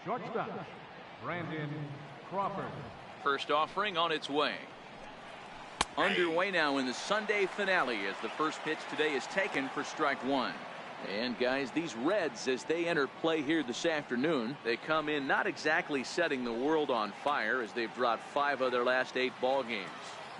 Shortstop, Brandon Crawford. First offering on its way. Underway now in the Sunday finale as the first pitch today is taken for strike one. And guys, these Reds, as they enter play here this afternoon, they come in not exactly setting the world on fire as they've dropped 5 of their last 8 ball games.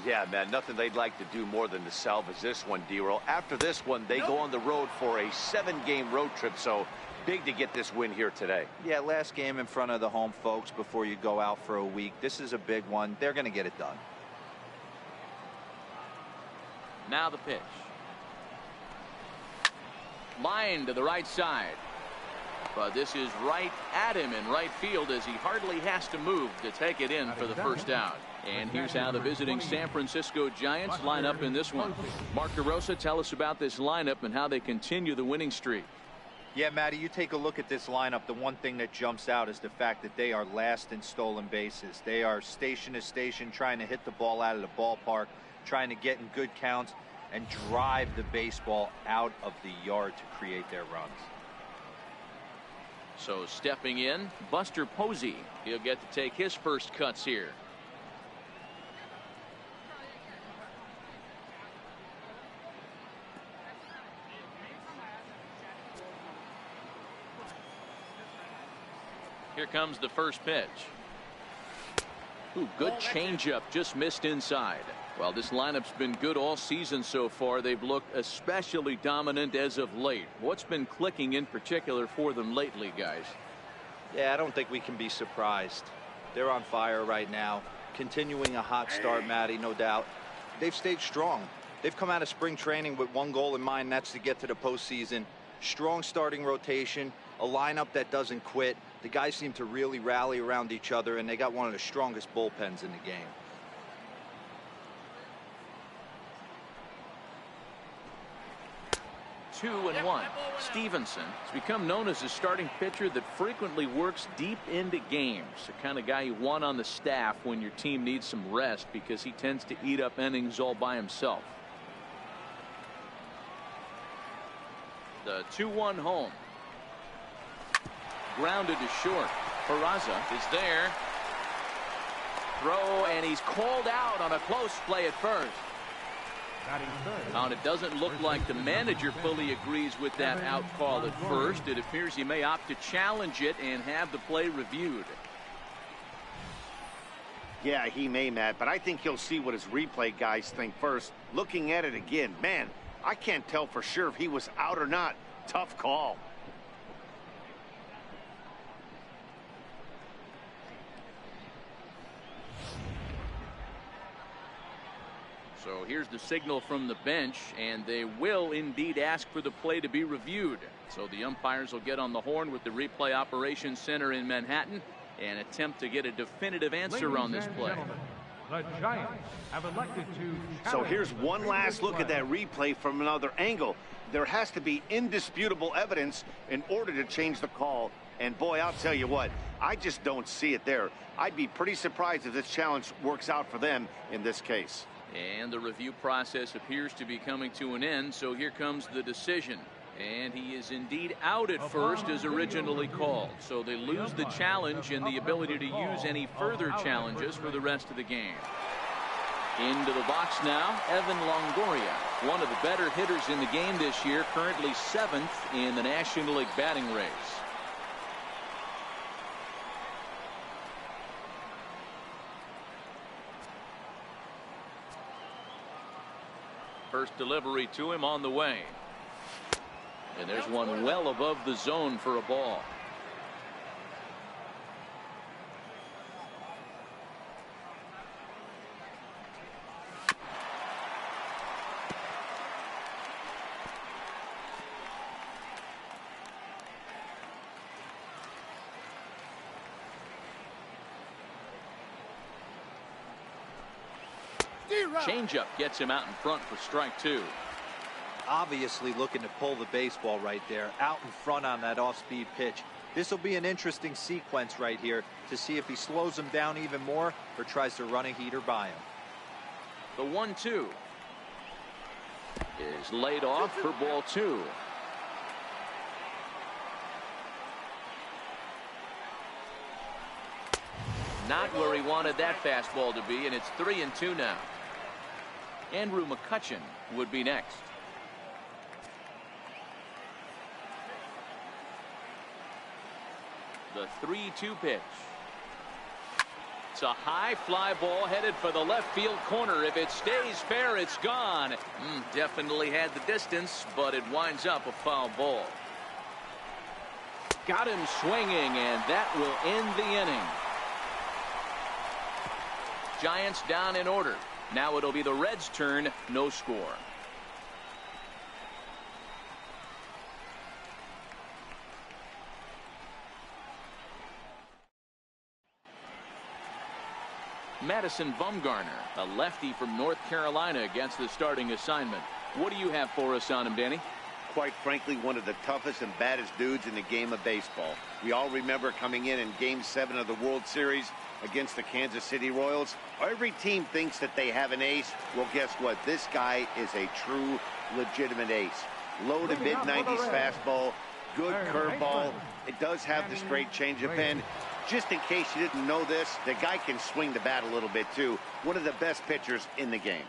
Yeah, man, nothing they'd like to do more than to salvage this one, D-Roll. After this one, they go on the road for a 7-game road trip, so big to get this win here today. Yeah, last game in front of the home folks before you go out for a week. This is a big one. They're going to get it done. Now the pitch. Line to the right side. But this is right at him in right field as he hardly has to move to take it in for the first out. And here's how the visiting San Francisco Giants line up in this one. Mark DeRosa, tell us about this lineup and how they continue the winning streak. Yeah, Matty, you take a look at this lineup. The one thing that jumps out is the fact that they are last in stolen bases. They are station to station trying to hit the ball out of the ballpark, trying to get in good counts and drive the baseball out of the yard to create their runs. So stepping in, Buster Posey. He'll get to take his first cuts here. Here comes the first pitch. Ooh, good changeup, just missed inside. Well, this lineup's been good all season so far. They've looked especially dominant as of late. What's been clicking in particular for them lately, guys? Yeah, I don't think we can be surprised. They're on fire right now, continuing a hot start, Matty, no doubt. They've stayed strong. They've come out of spring training with one goal in mind, that's to get to the postseason. Strong starting rotation, a lineup that doesn't quit. The guys seem to really rally around each other, and they got one of the strongest bullpens in the game. Two and one. Stevenson has become known as a starting pitcher that frequently works deep into games. The kind of guy you want on the staff when your team needs some rest because he tends to eat up innings all by himself. The 2-1 home. Grounded to short. Peraza is there. Throw, and he's called out on a close play at first. And it doesn't look like the manager fully agrees with that out call at first. It appears he may opt to challenge it and have the play reviewed. Yeah, he may, Matt, but I think he'll see what his replay guys think first. Looking at it again, man, I can't tell for sure if he was out or not. Tough call. So here's the signal from the bench, and they will indeed ask for the play to be reviewed. So the umpires will get on the horn with the replay operations center in Manhattan and attempt to get a definitive answer on this play. The Giants have elected to. So here's one last look at that replay from another angle. There has to be indisputable evidence in order to change the call. And boy, I'll tell you what, I just don't see it there. I'd be pretty surprised if this challenge works out for them in this case. And the review process appears to be coming to an end, so here comes the decision. And he is indeed out at first as originally called. So they lose the challenge and the ability to use any further challenges for the rest of the game. Into the box now, Evan Longoria, one of the better hitters in the game this year, currently 7th in the National League batting race. First delivery to him on the way. And there's one well above the zone for a ball. Changeup gets him out in front for strike 2. Obviously looking to pull the baseball right there, out in front on that off-speed pitch. This will be an interesting sequence right here to see if he slows him down even more or tries to run a heater by him. The 1-2 is laid off for ball 2. Not where he wanted that fastball to be, and it's 3-2 now. Andrew McCutchen would be next. The 3-2 pitch. It's a high fly ball headed for the left field corner. If it stays fair, it's gone. Definitely had the distance, but it winds up a foul ball. Got him swinging, and that will end the inning. Giants down in order. Now it'll be the Reds' turn. No score. Madison Bumgarner, a lefty from North Carolina, against the starting assignment. What do you have for us on him, Danny? Quite frankly, one of the toughest and baddest dudes in the game of baseball. We all remember coming in Game 7 of the World Series against the Kansas City Royals. Every team thinks that they have an ace. Well, guess what? This guy is a true, legitimate ace. Low to mid-90s fastball, good curveball. It does have the straight changeup, and just in case you didn't know this, the guy can swing the bat a little bit too. One of the best pitchers in the game.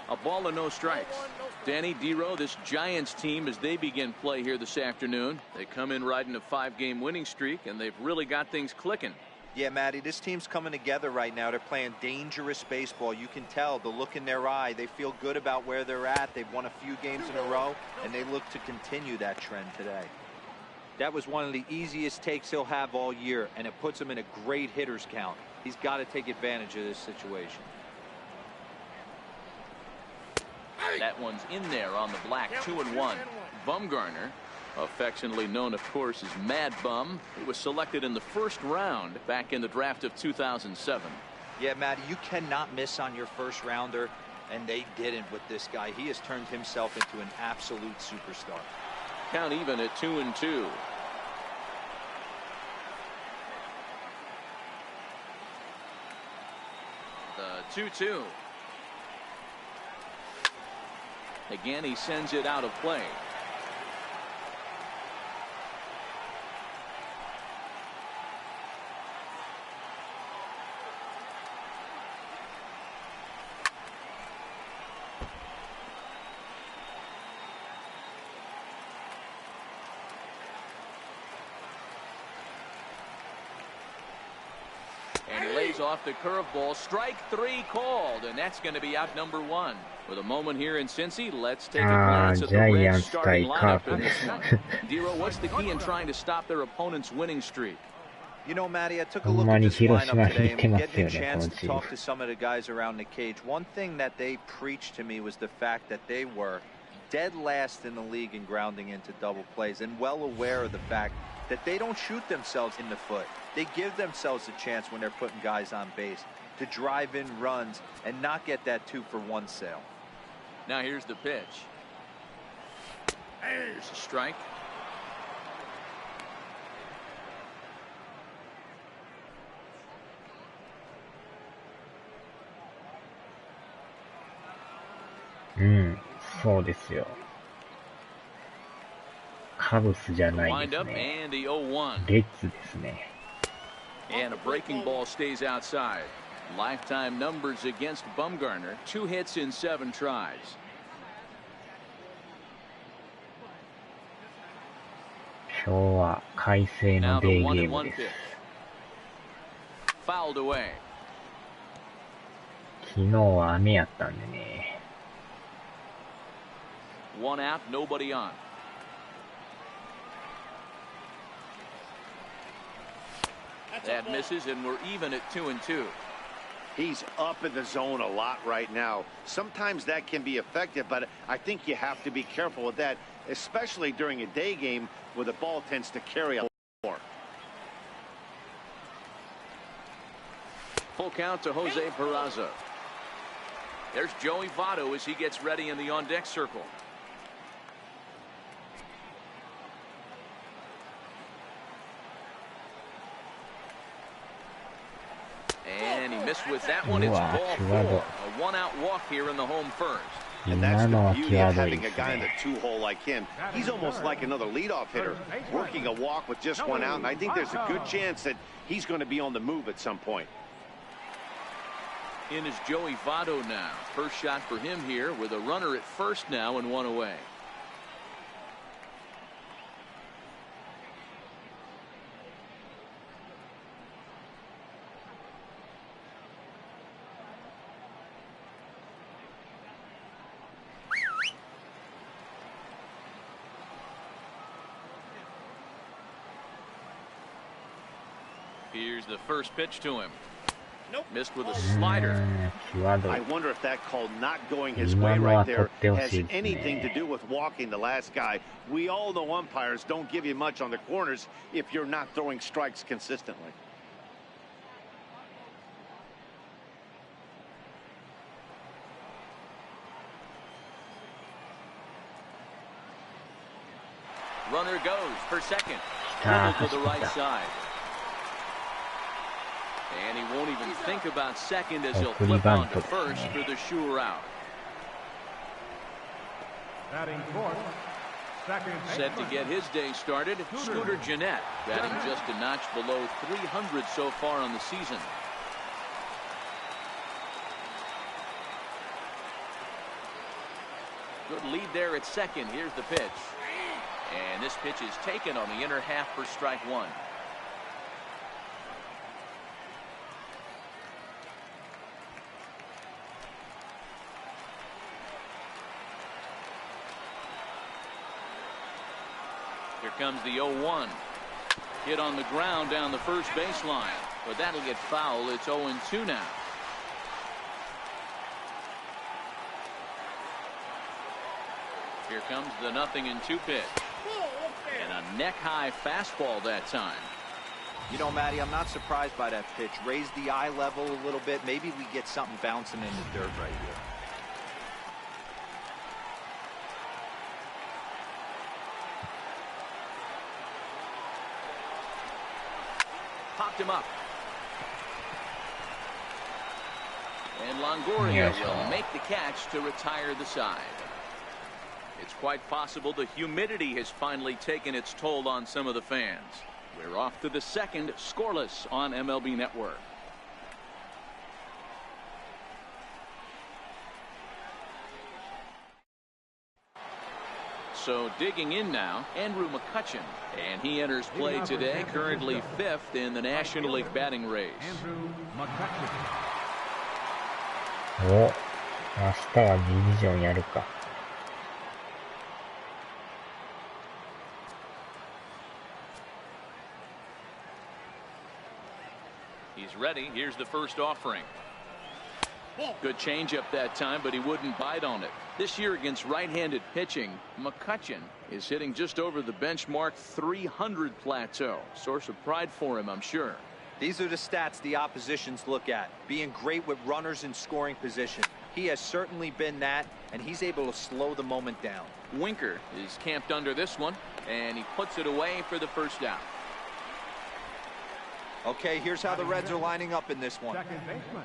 A ball and no strikes. Danny, Dero, this Giants team, as they begin play here this afternoon, they come in riding a 5-game winning streak, and they've really got things clicking. Yeah, Matty, this team's coming together right now. They're playing dangerous baseball. You can tell the look in their eye. They feel good about where they're at. They've won a few games in a row, and they look to continue that trend today. That was one of the easiest takes he'll have all year, and it puts him in a great hitter's count. He's got to take advantage of this situation. That one's in there on the black. 2-1. Bumgarner, affectionately known, of course, as Mad Bum, he was selected in the first round back in the draft of 2007. Yeah, Matty, you cannot miss on your first rounder, and they didn't with this guy. He has turned himself into an absolute superstar. Count even at 2-2. The 2-2. Again, he sends it out of play. And he lays off the curveball. Strike 3 called, and that's going to be out number 1. With a moment here in Cincy, let's take a glance at the Reds starting lineup in this one. Dero, what's the key in trying to stop their opponent's winning streak? You know, Matty, I took a look at this lineup today and getting a chance to talk to some of the guys around the cage. One thing that they preached to me was the fact that they were dead last in the league in grounding into double plays, and well aware of the fact that they don't shoot themselves in the foot. They give themselves a chance when they're putting guys on base to drive in runs and not get that 2-for-1 sale. Now here's the pitch. There's a strike.そうですよ。カブスじゃないですね。レッズですね。And a breaking ball stays outside. Lifetime numbers against Bumgarner. 2 hits in 7 tries. Now the 1-1 pitch. Fouled away. 昨日は雨やったんでね。1 out, nobody on. That misses, and we're even at 2-2. He's up in the zone a lot right now. Sometimes that can be effective, but I think you have to be careful with that, especially during a day game where the ball tends to carry a lot more. Full count to Jose Peraza. There's Joey Votto as he gets ready in the on-deck circle. And he missed with that one. It's ball 4. A 1-out walk here in the home first. And that's the beauty of having a guy in the two-hole like him. He's almost like another leadoff hitter, working a walk with just one out, and I think there's a good chance that he's going to be on the move at some point. In is Joey Votto now. First shot for him here with a runner at first now and one away. Here's the first pitch to him. Nope. Missed with a slider. I wonder if that call not going his way right there has anything to do with walking the last guy. We all know umpires don't give you much on the corners if you're not throwing strikes consistently. Runner goes for second. Dribble to the right side. And he won't even think about second as he'll flip on to first for the sure out. Batting fourth, second Set to get his day started, Scooter Gennett, batting just a notch below 300 so far on the season. Good lead there at second. Here's the pitch. And this pitch is taken on the inner half for strike one. Here comes the 0-1. Hit on the ground down the first baseline, but that'll get foul. It's 0-2 now. Here comes the 0-2 pitch. And a neck-high fastball that time. You know, Matty, I'm not surprised by that pitch. Raise the eye level a little bit. Maybe we get something bouncing in the dirt right here. Popped him up. And Longoria will make the catch to retire the side. It's quite possible the humidity has finally taken its toll on some of the fans. We're off to the second, scoreless on MLB Network. So digging in now, Andrew McCutchen, and he enters play today, currently 5th in the National League batting race. Andrew McCutchen. お、明日はディビジョンやるか。He's ready. Here's the first offering. Good changeup that time, but he wouldn't bite on it. This year against right-handed pitching, McCutchen is hitting just over the benchmark 300 plateau. Source of pride for him, I'm sure. These are the stats the oppositions look at. Being great with runners in scoring position. He has certainly been that, and he's able to slow the moment down. Winker is camped under this one, and he puts it away for the first out. Okay, here's how the Reds are lining up in this one.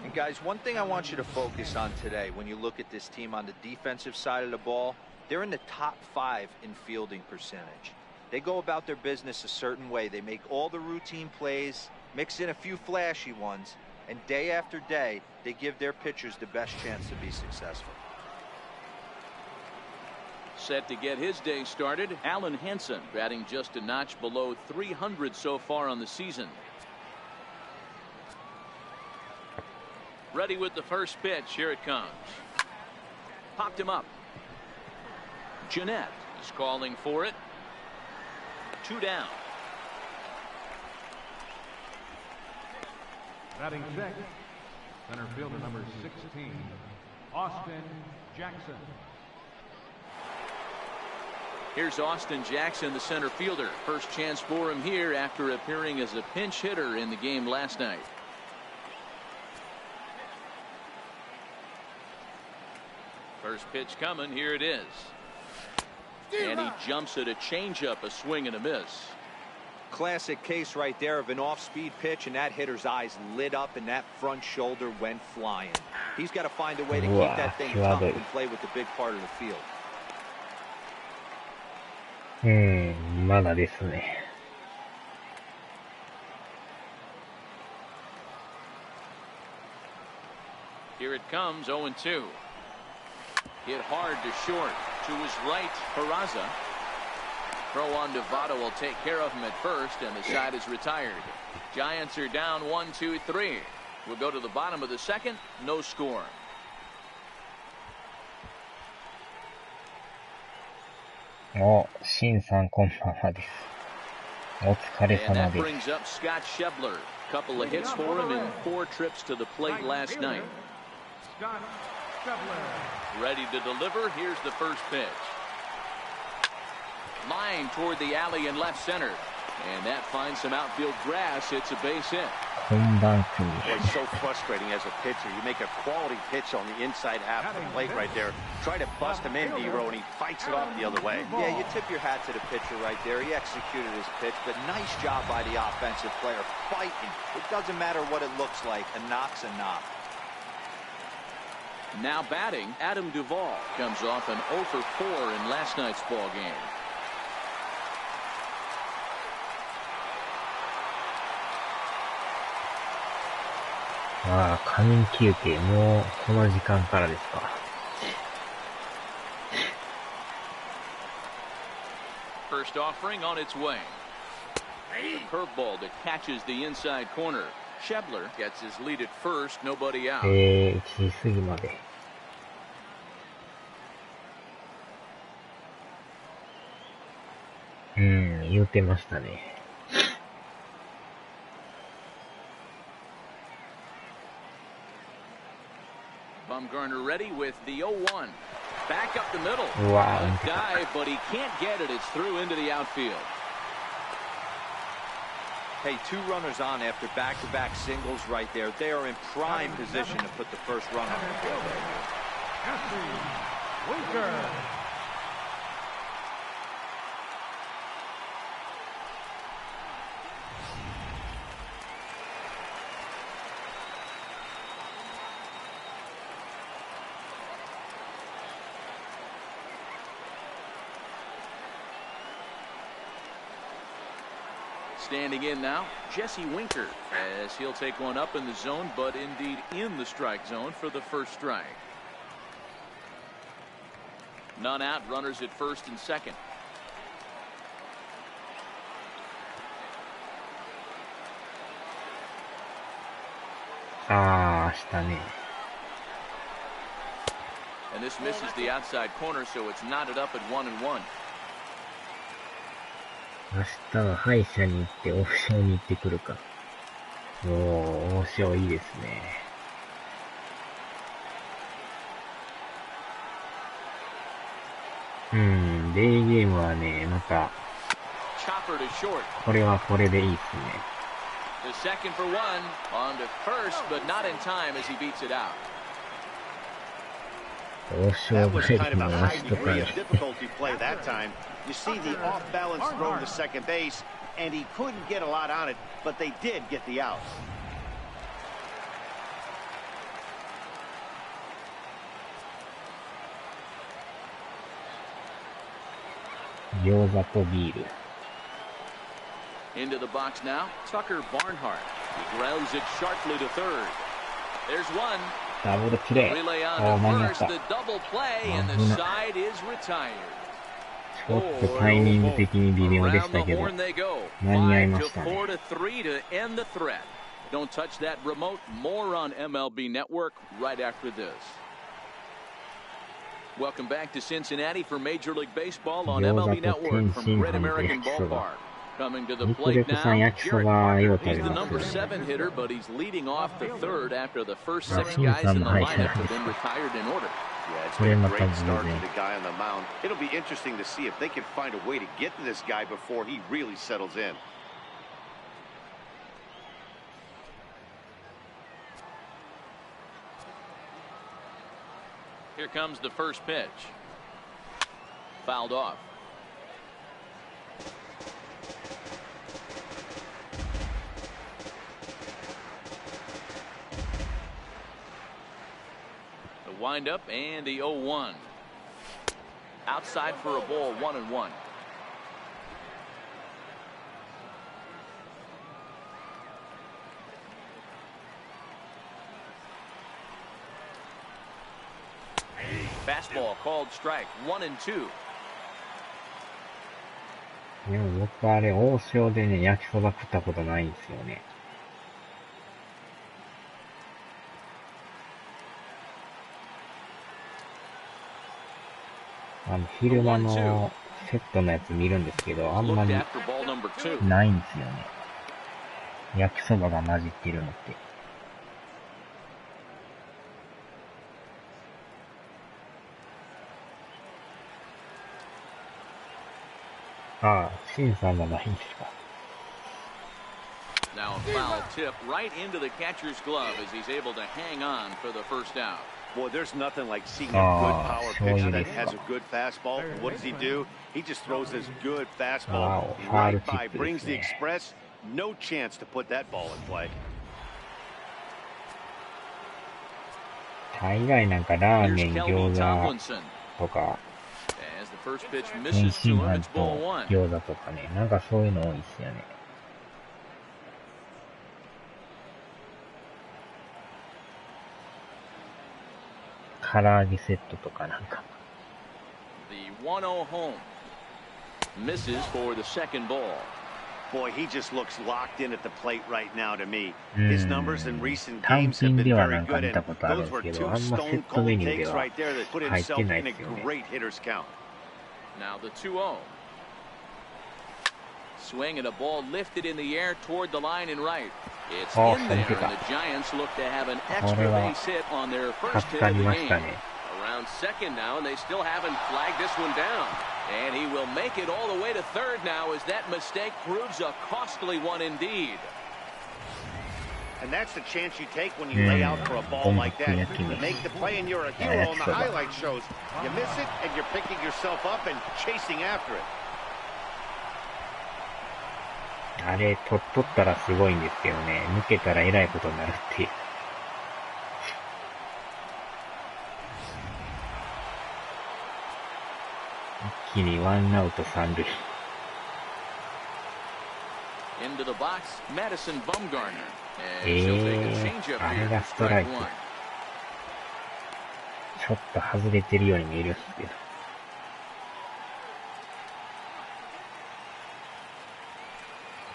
And guys, one thing I want you to focus on today when you look at this team on the defensive side of the ball, they're in the top 5 in fielding percentage. They go about their business a certain way. They make all the routine plays, mix in a few flashy ones, and day after day, they give their pitchers the best chance to be successful. Set to get his day started, Alan Henson, batting just a notch below 300 so far on the season. Ready with the first pitch. Here it comes. Popped him up. Gennett is calling for it. 2 down. Batting sixth, center fielder number 16, Austin Jackson. Here's Austin Jackson, the center fielder. First chance for him here after appearing as a pinch hitter in the game last night. First pitch coming. Here it is. And he jumps at a changeup, a swing and a miss. Classic case right there of an off-speed pitch, and that hitter's eyes lit up and that front shoulder went flying. He's got to find a way to keep that thing tough and play with the big part of the field. まだですね。Here it comes, 0-2. Hit hard to short. To his right, Peraza. Throw on Devato will take care of him at first, and the side is retired. Giants are down 1-2-3. We'll go to the bottom of the second. No score. Shinさんこんばんはです。お疲れ様 And that です。 brings up Scott Schebler. Couple of hits for him in 4 trips to the plate last night. Scott Schebler. Ready to deliver. Here's the first pitch. Line toward the alley in left center. And that finds some outfield grass. It's a base hit. こんばんくに。 Boy, it's so frustrating as a pitcher. You make a quality pitch on the inside half of the plate right there. Try to bust him in, D-Row, and he fights it off the other way. Yeah, you tip your hat to the pitcher right there. He executed his pitch, but nice job by the offensive player fighting. It doesn't matter what it looks like. A knock's a knock. Now batting, Adam Duvall comes off an 0 for 4 in last night's ball game. Ah, 仮眠休憩、もうこの時間からですか。First offering on its way. A curveball that catches the inside corner. Schebler gets his lead at first, nobody out. 1時過ぎまで。言うてましたね。Bumgarner ready with the 0-1. Back up the middle. Wow. A dive, but he can't get it. It's through into the outfield. Hey, 2 runners on after back-to-back singles right there. They are in prime position to put the first run on the field. Winker. Standing in now, Jesse Winker, as he'll take one up in the zone, but indeed in the strike zone for the first strike. None out, runners at first and second. Ah, したね。 And this misses the outside corner, so it's knotted up at 1-1. 明日は歯医者に行って王将に行ってくるか。王将いいですね。デイゲームはね、また、これはこれでいいですね。The second for one, on to first, but not in time as he beats it out. 王将 That was 帰 kind り of a の high 足とか degree ね of。difficulty play that time. You see the off-balance throw to second base, and he couldn't get a lot on it, but they did get the out. 餃子とビール。 Into the box now, Tucker Barnhart. He grounds it sharply to third. There's one. ダブルプレイ。 Relay 間 on に合 to った。 first, the double play, and the side is retired. ちょっとタイミング的に微妙でしたけど、 Around the horn they go. 間に合い 5ま to したね。 4 to 3 to end the threat. Don't touch that remote. More on MLB Network right after this. Welcome back to Cincinnati for Major League Baseball on MLB Network from Great American Ballpark. Coming to the plate now, Jared Parker. He's the number 7 hitter, but he's leading off the third after the first 6 guys in the lineup have been retired in order. Yeah, it's been a great start to the guy on the mound. It'll be interesting to see if they can find a way to get to this guy before he really settles in. Here comes the first pitch. Fouled off. windup and the 0-1. Outside for a ball, 1-1. Fastball called strike, 1-2. でも僕あれ、王将でね、焼きそば食ったことないんですよね。昼間のセットのやつ見るんですけど、あんまりないんですよね。焼きそばが混じってるのって。ああ、シンさんのないんですか。Now a foul tip right into the catcher's glove as he's able to hang on for the first out. Boy, there's nothing like seeing a good power pitcher that has a good fastball. What does he do? He just throws this good fastball right by, brings the express. No chance to put that ball in play. 大概なんかラーメン、餃子とか、天津飯と餃子とかね、なんかそういうの多いですよね。唐揚げセットとかなんか。The 1-0 home misses for the second ball. Boy, he just looks locked in at the plate right now to me. His numbers in recent games have been very good, and those were two stone cold takes right there that put himself in a great hitter's count. Now the 2-0. Swing and a ball lifted in the air toward the line and right. It's in there, and the Giants look to have an extra base hit on their first hit of the game. Around second now, and they still haven't flagged this one down. And he will make it all the way to third now as that mistake proves a costly one indeed. And that's the chance you take when you lay out for a ball like that. You make the play and you're a hero on the highlight shows. You miss it and you're picking yourself up and chasing after it. あれ、取ったらすごいんですけどね、抜けたらえらいことになるっていう。一気にワンアウト三塁。Into the box, Madison Bumgarner. あれがストライク。ちょっと外れてるように見えるんですけど。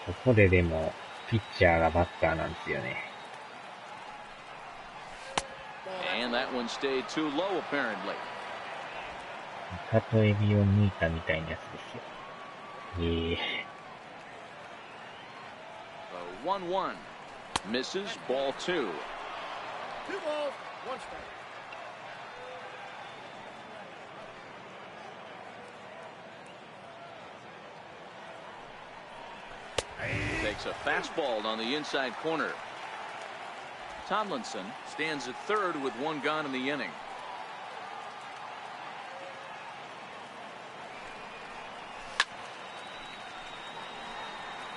ここででも、ピッチャーがバッターなんですよね。And that one stayed too low, apparently. 例え火を抜いたみたいなやつですよ。1-1. Misses, ball 2. 2 balls, 1 strike. Takes a fastball on the inside corner. Tomlinson stands at third with one gone in the inning.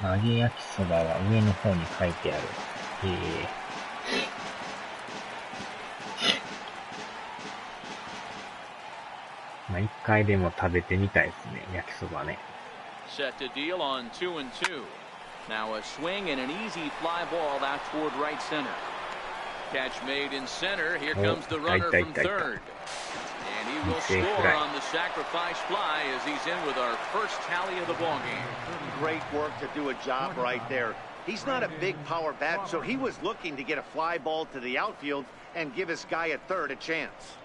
揚げ焼きそばは上の方に書いてある。まあ、一回でも食べてみたいですね、焼きそばね。Set to deal on 2-2. Now a swing and an easy fly ball out toward right center. Catch made in center. Here comes the runner from third. And he will score on the sacrifice fly as he's in with our first tally of the ballgame. Great work to do a job right there. He's not a big power bat, so he was looking to get a fly ball to the outfield and give his guy at third a chance.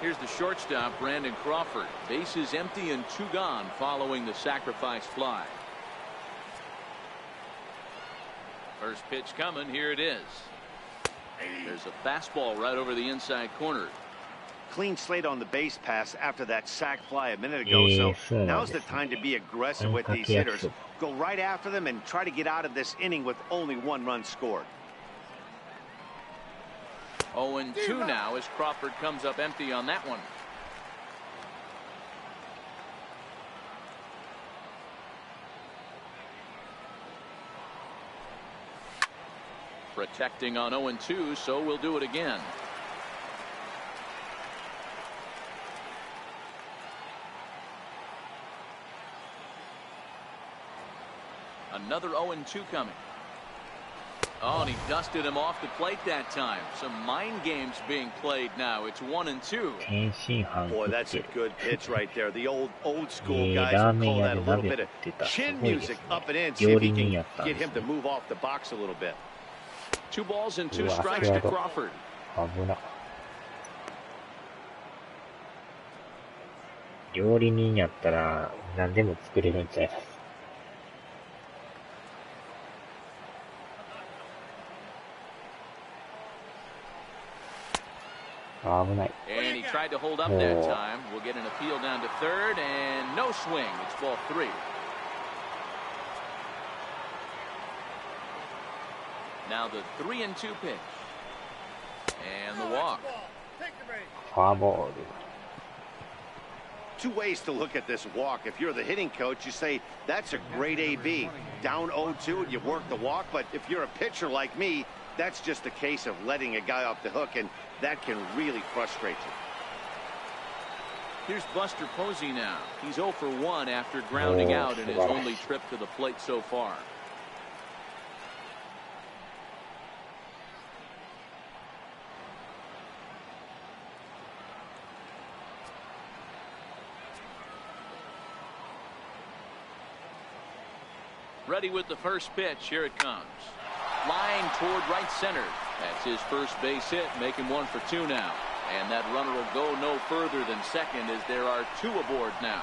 Here's the shortstop, Brandon Crawford. Bases empty and 2 gone following the sacrifice fly. First pitch coming. Here it is. There's a fastball right over the inside corner. Clean slate on the base pass after that sac fly a minute ago, so now's the time to be aggressive with these hitters. Go right after them and try to get out of this inning with only 1 run scored. 0-2 now as Crawford comes up empty on that one. Protecting on 0-2, so we'll do it again. Another 0-2 coming. Oh, and he dusted him off the plate that time. Some mind games being played now. It's 1-2. Boy, that's a good pitch right there. The old school guys would call that a little bit of chin music up and in. See if he can get him to move off the box a little bit. 2 balls and 2 strikes to Crawford. 危な。料理人やったら何でも作れるんちゃいます。危ない。And he tried to hold up that time. We'll get an appeal down to third, and no swing. It's ball 3. Now the 3-2 pitch. And the walk. Foul. 2 ways to look at this walk. If you're the hitting coach, you say, that's a great AB. Down 0-2 and you work the walk. But if you're a pitcher like me, that's just a case of letting a guy off the hook, and that can really frustrate you. Here's Buster Posey now. He's 0 for 1 after grounding out in his only trip to the plate so far. Ready with the first pitch. Here it comes. Line toward right center. That's his first base hit, making 1 for 2 now. And that runner will go no further than second as there are 2 aboard now.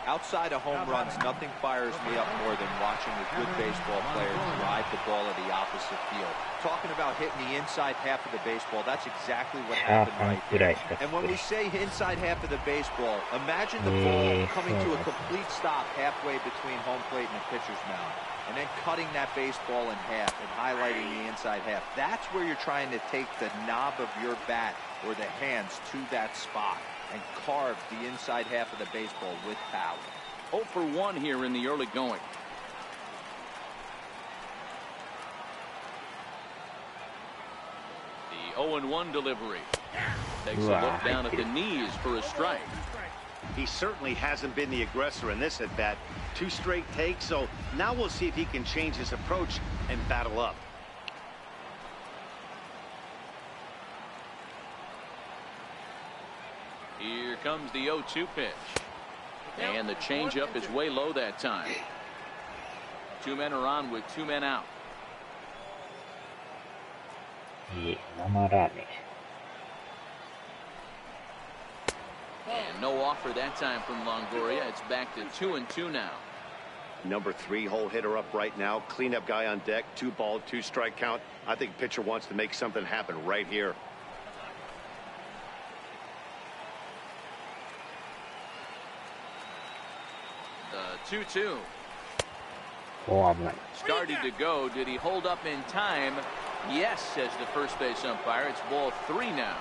Outside of home runs, nothing fires me up more than watching a good baseball player drive the ball to the opposite field. Talking about hitting the inside half of the baseball, that's exactly what happened right there. And when we say inside half of the baseball, imagine the ball coming to a complete stop halfway between home plate and the pitcher's mound, and then cutting that baseball in half and highlighting the inside half. That's where you're trying to take the knob of your bat or the hands to that spot and carve the inside half of the baseball with power. 0 for 1 here in the early going. The 0-1 delivery. Takes a look down at the knees for a strike. He certainly hasn't been the aggressor in this at-bat. 2 straight takes, so now we'll see if he can change his approach and battle up. Here comes the 0-2 pitch. And the changeup is way low that time. 2 men are on with 2 men out. And no offer that time from Longoria. It's back to 2-2 now. Number 3 hole hitter up right now. Cleanup guy on deck. 2 ball, 2 strike count. I think pitcher wants to make something happen right here. The 2-2. I'm Started to go. Did he hold up in time? Yes, says the first base umpire. It's ball 3 now.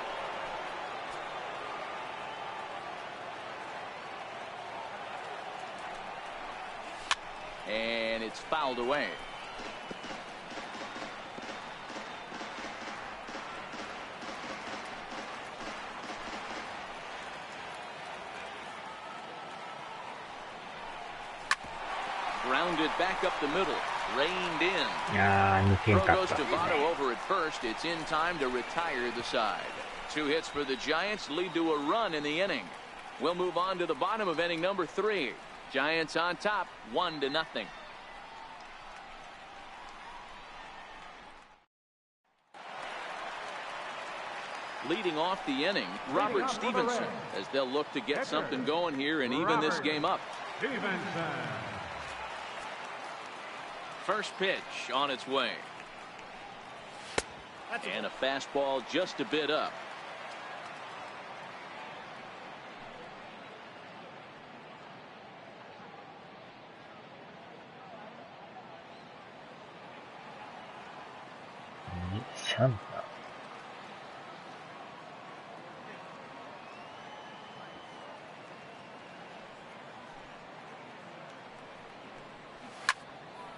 And it's fouled away. Grounded back up the middle. Reined in. Throw goes to Votto over at first. It's in time to retire the side. 2 hits for the Giants lead to a run in the inning. We'll move on to the bottom of inning number 3. Giants on top, 1-0. Leading off the inning, Robert Stevenson, as they'll look to get something going here and even this game up. First pitch on its way. And a fastball just a bit up.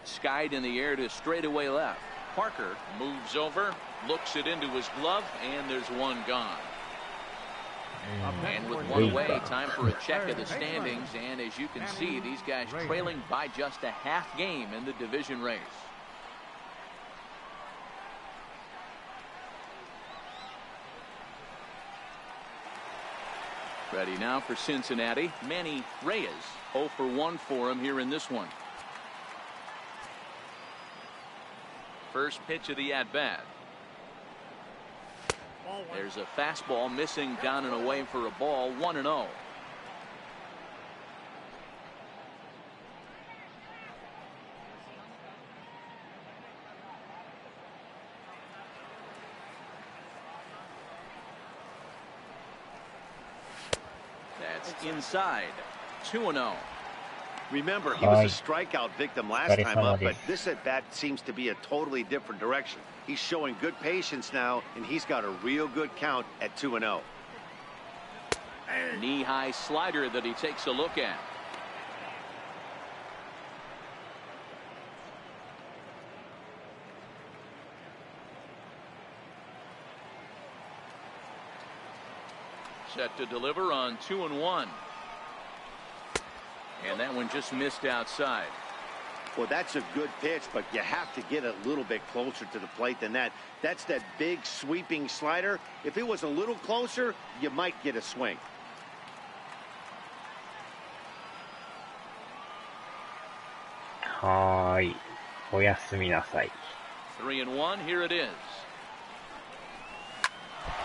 Skied in the air to straightaway left. Parker moves over, looks it into his glove, and there's one gone. And with one away, time for a check of the standings. And as you can see, these guys trailing by just a half game in the division race. Ready now for Cincinnati. Manny Reyes, 0 for 1 for him here in this one. First pitch of the at-bat. There's a fastball missing down and away for a ball. 1-0. That's inside. 2-0. Remember, he was a strikeout victim last time up, but this at-bat seems to be a totally different direction. He's showing good patience now, and he's got a real good count at 2-0. Knee-high slider that he takes a look at. Set to deliver on 2-1. And that one just missed outside. Well, that's a good pitch, but you have to get a little bit closer to the plate than that. That's that big sweeping slider. If it was a little closer, you might get a swing. Hi. おやすみなさい. 3-1. Here it is.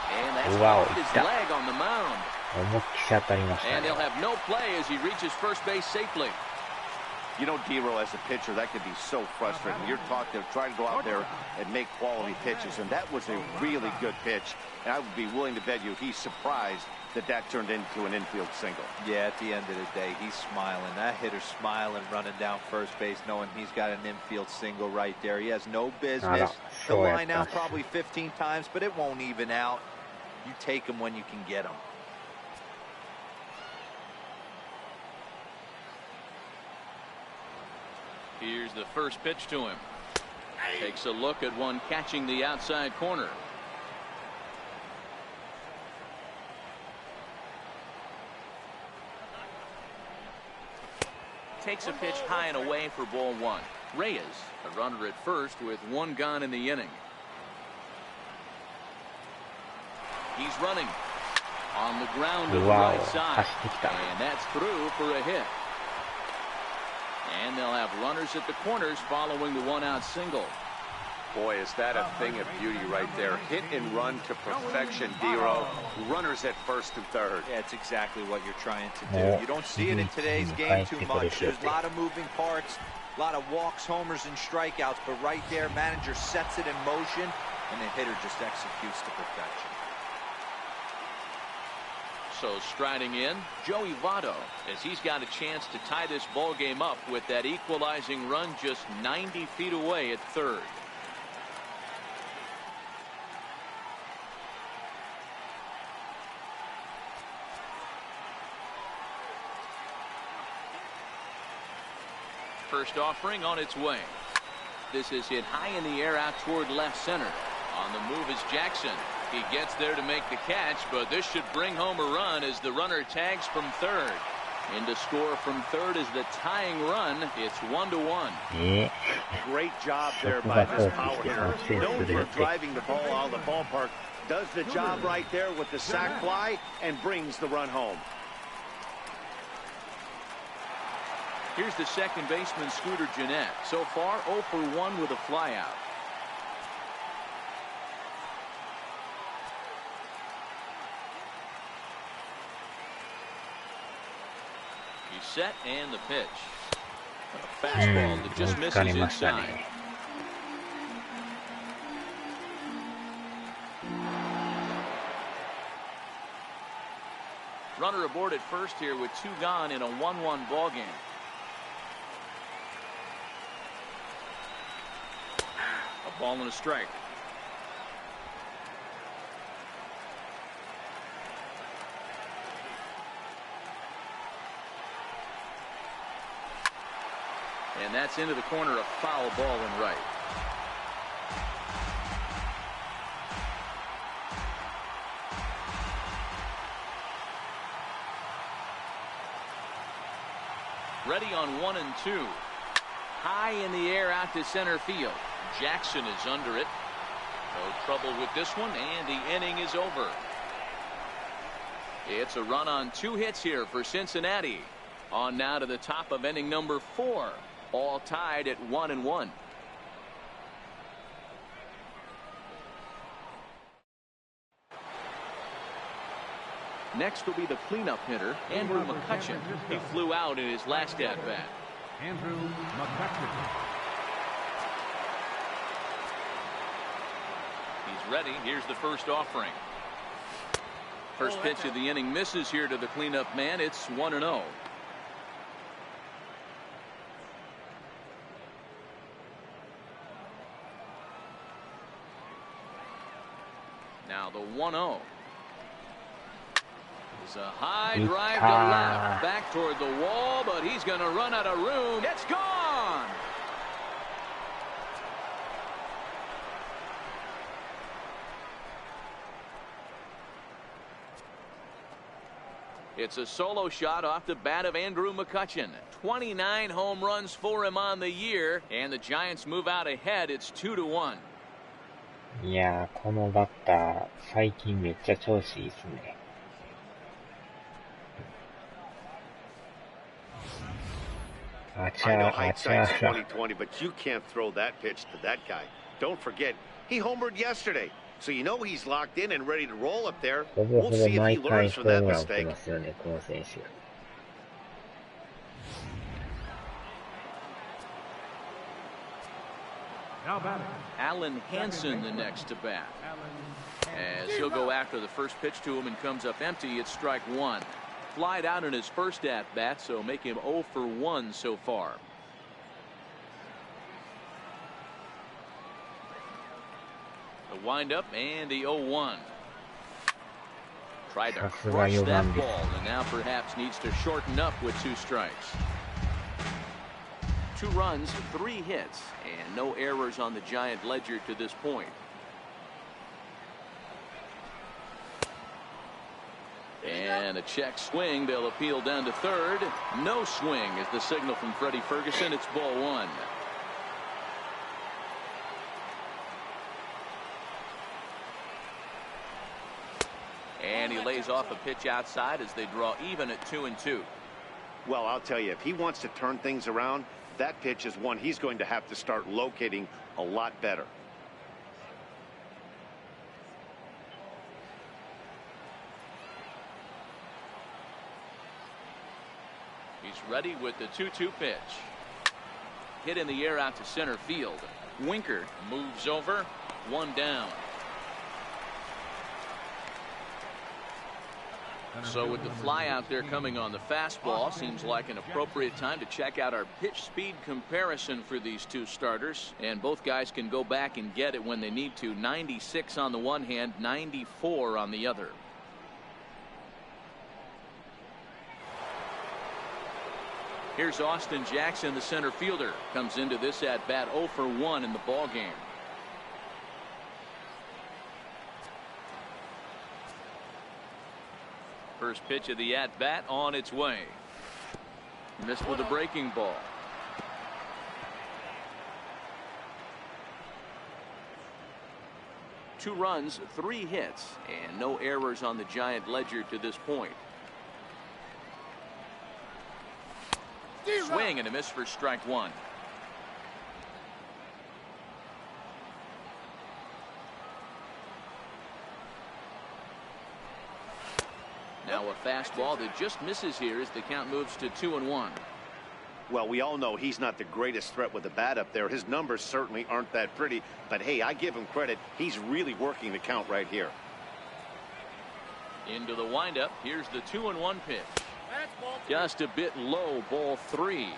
And that's Wow, off his leg on the mound. 思いっきり当たりました And ね he'll have no play as he reaches first base safely. You know, D-Row, as a pitcher, that could be so frustrating. You're trying to go out there and make quality pitches, and that was a really good pitch. And I would be willing to bet you he's surprised that that turned into an infield single. Yeah, at the end of the day, he's smiling. That hitter's smiling, running down first base, knowing he's got an infield single right there. He has no business. He'll line out probably 15 times, but it won't even out. You take him when you can get him. Here's the first pitch to him. Takes a look at one catching the outside corner. Takes a pitch high and away for ball one. Reyes, a runner at first with one gone in the inning. He's running on the ground to the right side. And that's through for a hit. And they'll have runners at the corners following the one-out single. Boy, is that a thing of beauty right there. Hit and run to perfection, D-Row. Runners at first and third. Yeah, it's exactly what you're trying to do. You don't see it in today's game too much. There's a lot of moving parts, a lot of walks, homers, and strikeouts. But right there, manager sets it in motion, and the hitter just executes to perfection. So striding in, Joey Votto, as he's got a chance to tie this ball game up with that equalizing run just 90 feet away at third. First offering on its way. This is hit high in the air out toward left center. On the move is Jackson. He gets there to make the catch, but this should bring home a run as the runner tags from third. And to score from third is the tying run. It's 1-1. Great job there by this power hitter. Known for driving the ball out of the ballpark. Does the job right there with the sac fly and brings the run home. Here's the second baseman, Scooter Gennett. So far, 0 for 1 with a flyout. He's set and the pitch. A fastball that just misses inside. Runner aboard at first here with 2 gone in a 1-1 ball game. A ball and a strike. And that's into the corner, a foul ball and right. Ready on 1 and 2. High in the air out to center field. Jackson is under it. No trouble with this one, and the inning is over. It's a run on 2 hits here for Cincinnati. On now to the top of inning number 4. All tied at 1 and 1. Next will be the cleanup hitter, Andrew McCutchen. He flew out in his last at-bat. Andrew McCutchen. He's ready. Here's the first offering. First pitch of the inning misses here to the cleanup man. It's 1-0. Now the 1-0. It's a high drive to left, back toward the wall, but he's going to run out of room. It's gone. It's a solo shot off the bat of Andrew McCutchen. 29 home runs for him on the year, and the Giants move out ahead. It's 2-1. いやー、このバッター、最近めっちゃ調子いいっすね。I know hindsight's 20/20, but you can't throw that pitch to that guy. Don't forget, he homered yesterday, so you know he's locked in and ready to roll up there. ほぼ We'll ほぼ see if 毎 he 回 learns ホ from ー that ムラン打って mistake. ますよね、この選手。Now batting. Alan Hansen the next to bat. As he'll go after the first pitch to him and comes up empty, it's strike 1. Flied out in his first at-bat, so make him 0 for 1 so far. The windup and the 0-1. Tried to crush that ball, and now perhaps needs to shorten up with 2 strikes. 2 runs, 3 hits, and no errors on the Giant ledger to this point. And a check swing. They'll appeal down to third. No swing is the signal from Freddie Ferguson. It's ball 1. And he lays off a pitch outside as they draw even at 2-2. Well, I'll tell you, if he wants to turn things around, that pitch is one he's going to have to start locating a lot better. He's ready with the 2-2 pitch. Hit in the air out to center field. Winker moves over. 1 down. So with the fly out there coming on the fastball, seems like an appropriate time to check out our pitch speed comparison for these 2 starters. And both guys can go back and get it when they need to. 96 on the one hand, 94 on the other. Here's Austin Jackson, the center fielder. Comes into this at-bat 0 for 1 in the ball game. First pitch of the at-bat on its way. Missed with a breaking ball. Two runs, 3 hits, and no errors on the Giant ledger to this point. Swing and a miss for strike 1. Now a fastball that just misses here as the count moves to 2-1. Well, we all know he's not the greatest threat with the bat up there. His numbers certainly aren't that pretty, but hey, I give him credit. He's really working the count right here. Into the windup. Here's the 2-1 pitch. Just a bit low, ball 3.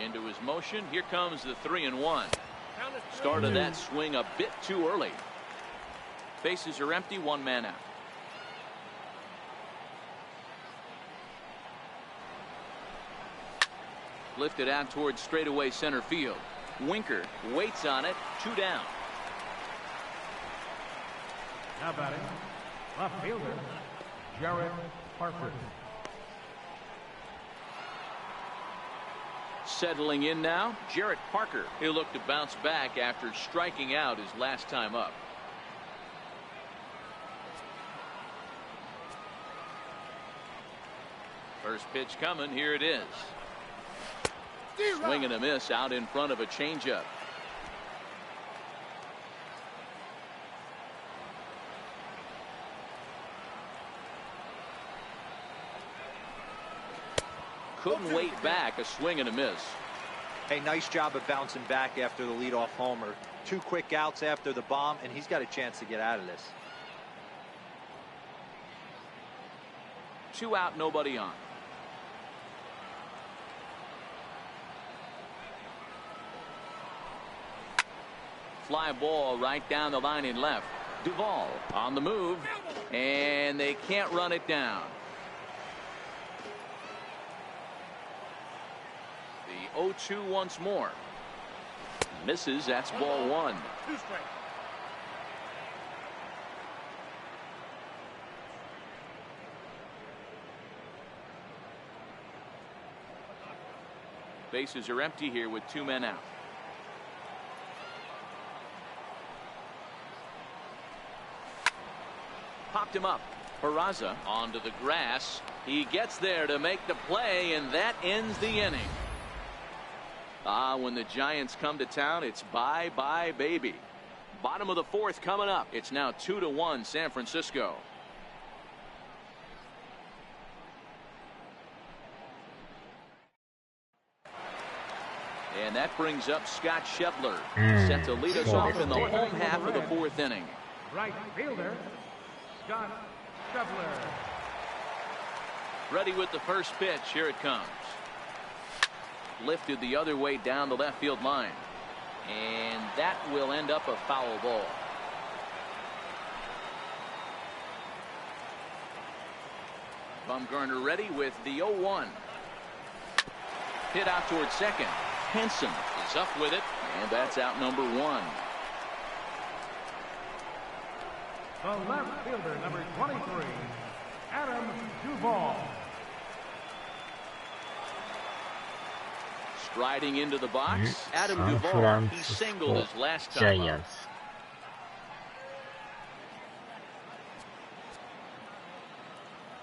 Into his motion. Here comes the 3-1. Started that swing a bit too early. Bases are empty, 1 man out. lifted out towards straightaway center field. Winker waits on it. 2 down. Now batting, left fielder, Jared Parker. Settling in now, Jarrett Parker. He'll look to bounce back after striking out his last time up. First pitch coming. Here it is. Swing and a miss out in front of a changeup. Couldn't wait back. A swing and a miss. Hey, nice job of bouncing back after the leadoff homer. 2 quick outs after the bomb, and he's got a chance to get out of this. 2 out, nobody on. Fly ball right down the line in left. Duvall on the move, and they can't run it down. The 0-2 once more. Misses. That's ball 1. 2 strikes. Bases are empty here with 2 men out. Popped him up. Peraza onto the grass. He gets there to make the play, and that ends the inning. When the Giants come to town, it's bye-bye, baby. Bottom of the 4th coming up. It's now 2-1 San Francisco. And that brings up Scott Schebler. Set to lead us off in the home half of the 4th inning. Right fielder, Scott Schebler. Ready with the first pitch. Here it comes. Lifted the other way down the left field line. And that will end up a foul ball. Bumgarner ready with the 0-1. Hit out towards second. Henson is up with it, and that's out number 1. The left fielder, number 23, Adam Duvall. Striding into the box, Adam Duvall. He singled his last time up.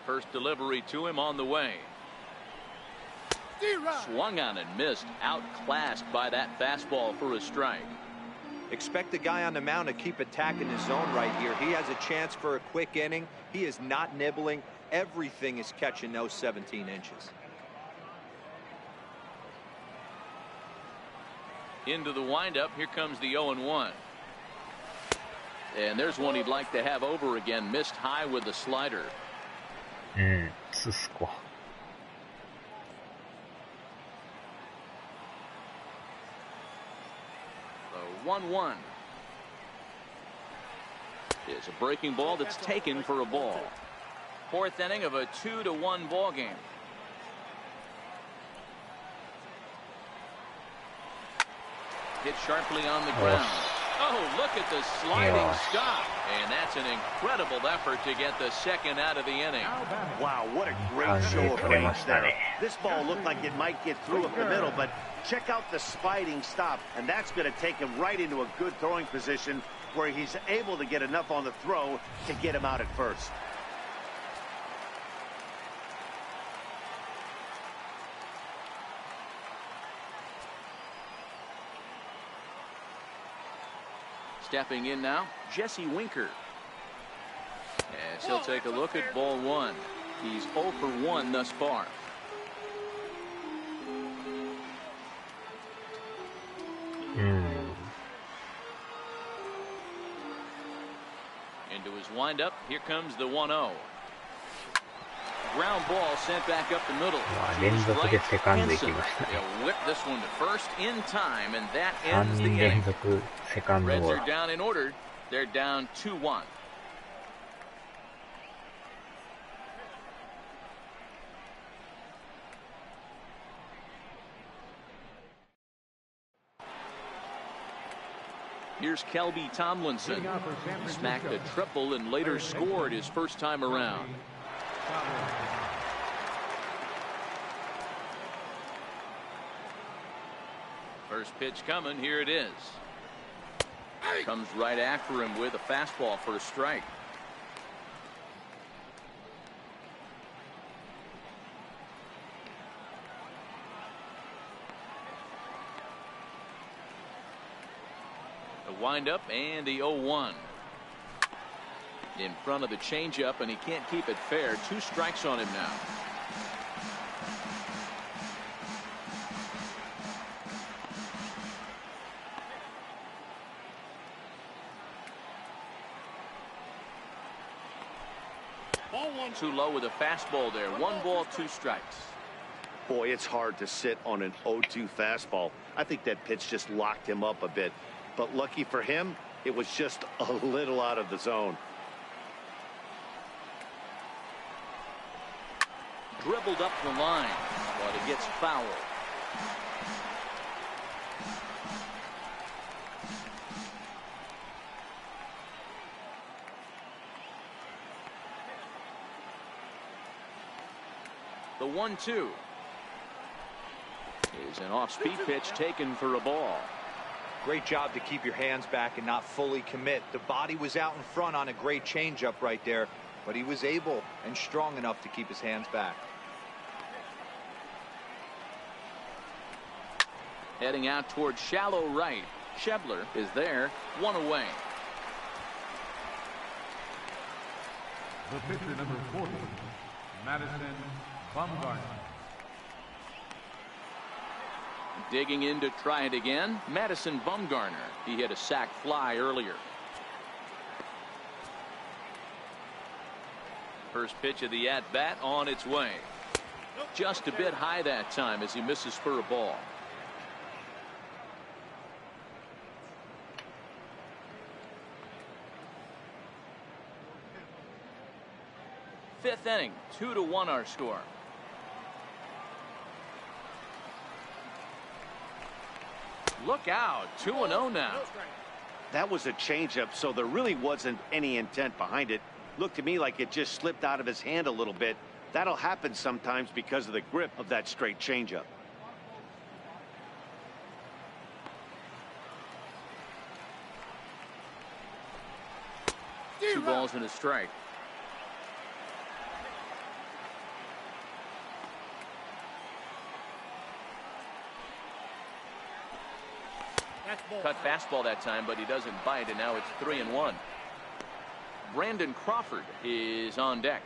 First delivery to him on the way. Swung on and missed. Outclassed by that fastball for a strike. Expect the guy on the mound to keep attacking his zone right here. He has a chance for a quick inning. He is not nibbling. Everything is catching those 17 inches. Into the windup. Here comes the 0-1. And there's one he'd like to have over again. Missed high with the slider. 1-1 is a breaking ball that's taken for a ball. 4th inning of a 2-1 ball game. Hit sharply on the ground. Oh, look at the sliding stop. And that's an incredible effort to get the 2nd out of the inning. Wow, what a great show of range there. This ball looked like it might get through up the middle, but check out the sliding stop, and that's going to take him right into a good throwing position where he's able to get enough on the throw to get him out at first. Stepping in now, Jesse Winker. As he'll take a look at ball 1. He's 0 for 1 thus far. Into his windup. Here comes the 1-0. Ground ball sent back up the middle. They'll whip this one to first in time, and that ends the inning. Reds are down in order. They're down 2-1. Here's Kelby Tomlinson. He smacked a triple and later scored his first time around. First pitch coming. Here it is. Comes right after him with a fastball for a strike. The windup and the 0-1. In front of the changeup, and he can't keep it fair. 2 strikes on him now. Too low with a fastball there. 1 ball, 2 strikes. Boy, it's hard to sit on an 0-2 fastball. I think that pitch just locked him up a bit. But lucky for him, it was just a little out of the zone. Dribbled up the line, but it gets fouled. The 1-2 is an off-speed pitch taken for a ball. Great job to keep your hands back and not fully commit. The body was out in front on a great changeup right there, but he was able and strong enough to keep his hands back. Heading out towards shallow right. Schebler is there, 1 away. The pitcher, number 40, Madison Bumgarner. Digging in to try it again, Madison Bumgarner. He hit a sac fly earlier. First pitch of the at-bat on its way. Just a bit high that time as he misses for a ball. Fifth inning, 2-1 our score. Look out, 2-0 now. That was a changeup, so there really wasn't any intent behind it. Looked to me like it just slipped out of his hand a little bit. That'll happen sometimes because of the grip of that straight changeup. Two balls and a strike. Cut fastball that time, but he doesn't bite, and now it's 3-1. Brandon Crawford is on deck.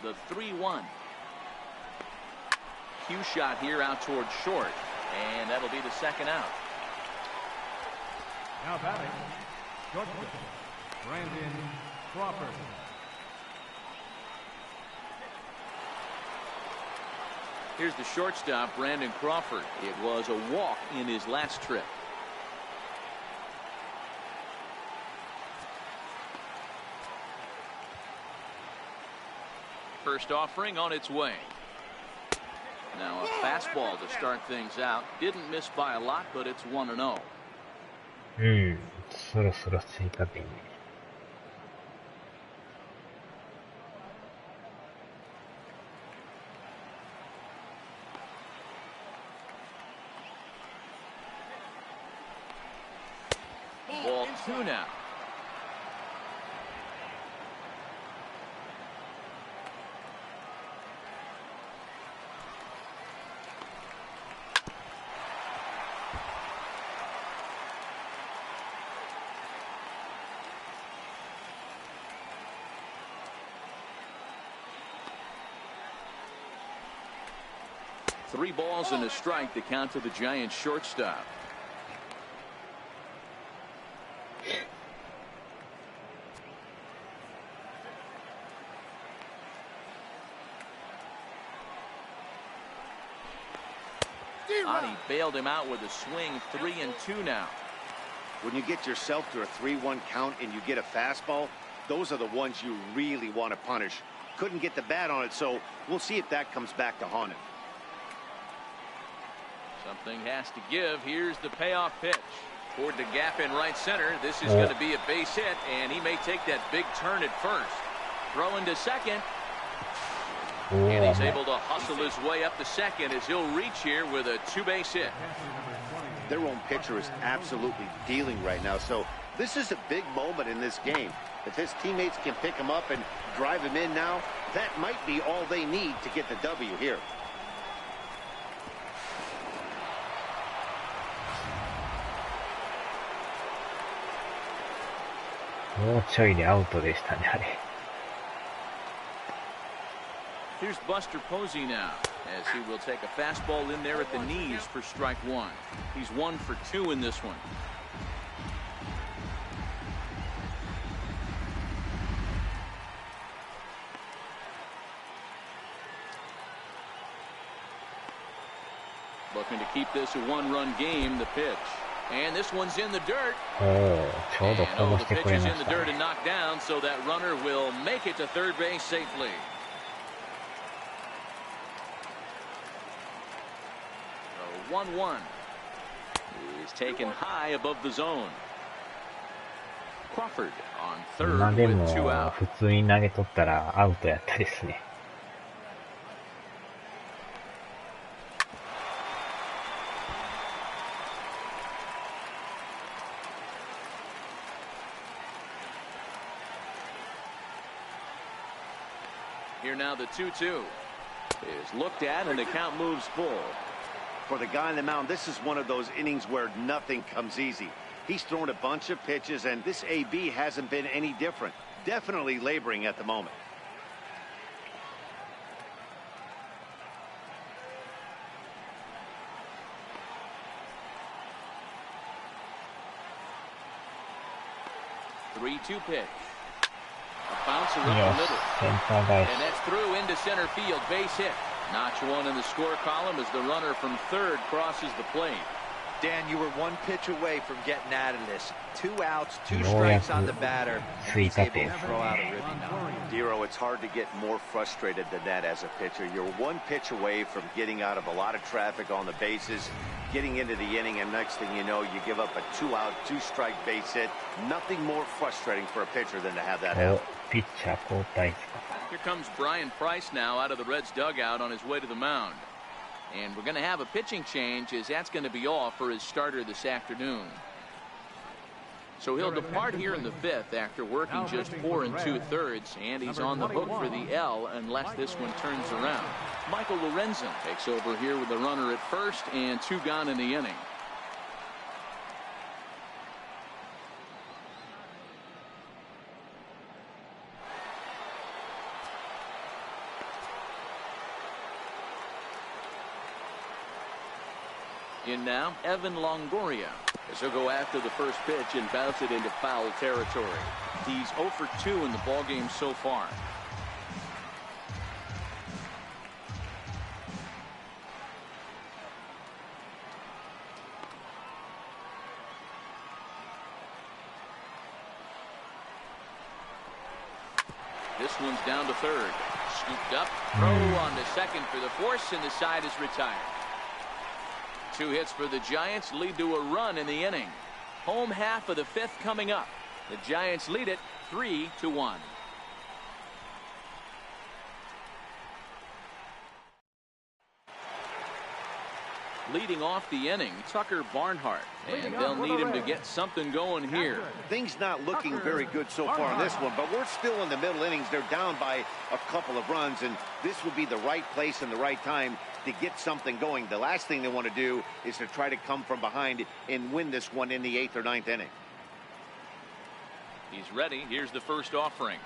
The 3-1. Cue shot here out towards short, and that'll be the second out. Now batting, shortstop, Brandon Crawford. Here's the shortstop, Brandon Crawford. It was a walk in his last trip. First offering on its way. Now a fastball to start things out. Didn't miss by a lot, but it's 1-0. そろそろ追加点ね。Ball 2 now. Three balls and a strike to count to the Giants shortstop. He bailed him out with a swing. 3-2 now. When you get yourself to a 3-1 count and you get a fastball, those are the ones you really want to punish. Couldn't get the bat on it, so we'll see if that comes back to haunt him. Something has to give. Here's the payoff pitch. Toward the gap in right center. This is going to be a base hit, and he may take that big turn at first. Throwing to second. And he's able to hustle his way up to second as he'll reach here with a two-base hit. Their own pitcher is absolutely dealing right now, so this is a big moment in this game. If his teammates can pick him up and drive him in now, that might be all they need to get the W here. Here's Buster Posey now, as he will take a fastball in there at the knees for strike one. He's 1 for 2 in this one. Looking to keep this a one-run game, the pitch. And this one's in the dirt. The pitch is in the dirt and knocked down, so that runner will make it to third base safely. So 1-1. He's taken high above the zone. Crawford on third with 2 out. 普通に投げとったらアウトやったですね。Here now the 2-2 is looked at and the count moves full. For the guy on the mound, this is one of those innings where nothing comes easy. He's thrown a bunch of pitches, and this AB hasn't been any different. Definitely laboring at the moment. Three-two pitch. A bouncer up the middle. And that's through into center field. Base hit. Notch one in the score column as the runner from third crosses the plate. Dan, you were one pitch away from getting out of this. 2 outs, 2 strikes on the batter. He's able to throw out a ribby now. Dero, it's hard to get more frustrated than that as a pitcher. You're one pitch away from getting out of a lot of traffic on the bases, getting into the inning, and next thing you know, you give up a 2-out, 2-strike base hit. Nothing more frustrating for a pitcher than to have that happen. Here comes Brian Price now out of the Reds dugout on his way to the mound. And we're going to have a pitching change, as that's going to be off for his starter this afternoon. So he'll depart here in the 5th after working just 4 2/3, and he's on the hook for the L unless this one turns around. Michael Lorenzen takes over here with the runner at first and 2 gone in the inning. In now, Evan Longoria, as he'll go after the first pitch and bounce it into foul territory. He's 0 for 2 in the ballgame so far. This one's down to third. Scooped up, throw on to second for the force, and the side is retired. 2 hits for the Giants lead to a run in the inning. Home half of the 5th coming up. The Giants lead it 3-1. Leading off the inning, Tucker Barnhart, and they'll need him to get something going here. Things not looking very good so far in this one, but we're still in the middle innings. They're down by a couple of runs, and this would be the right place and the right time to get something going. The last thing they want to do is to try to come from behind and win this one in the 8th or 9th inning. He's ready. Here's the first offering.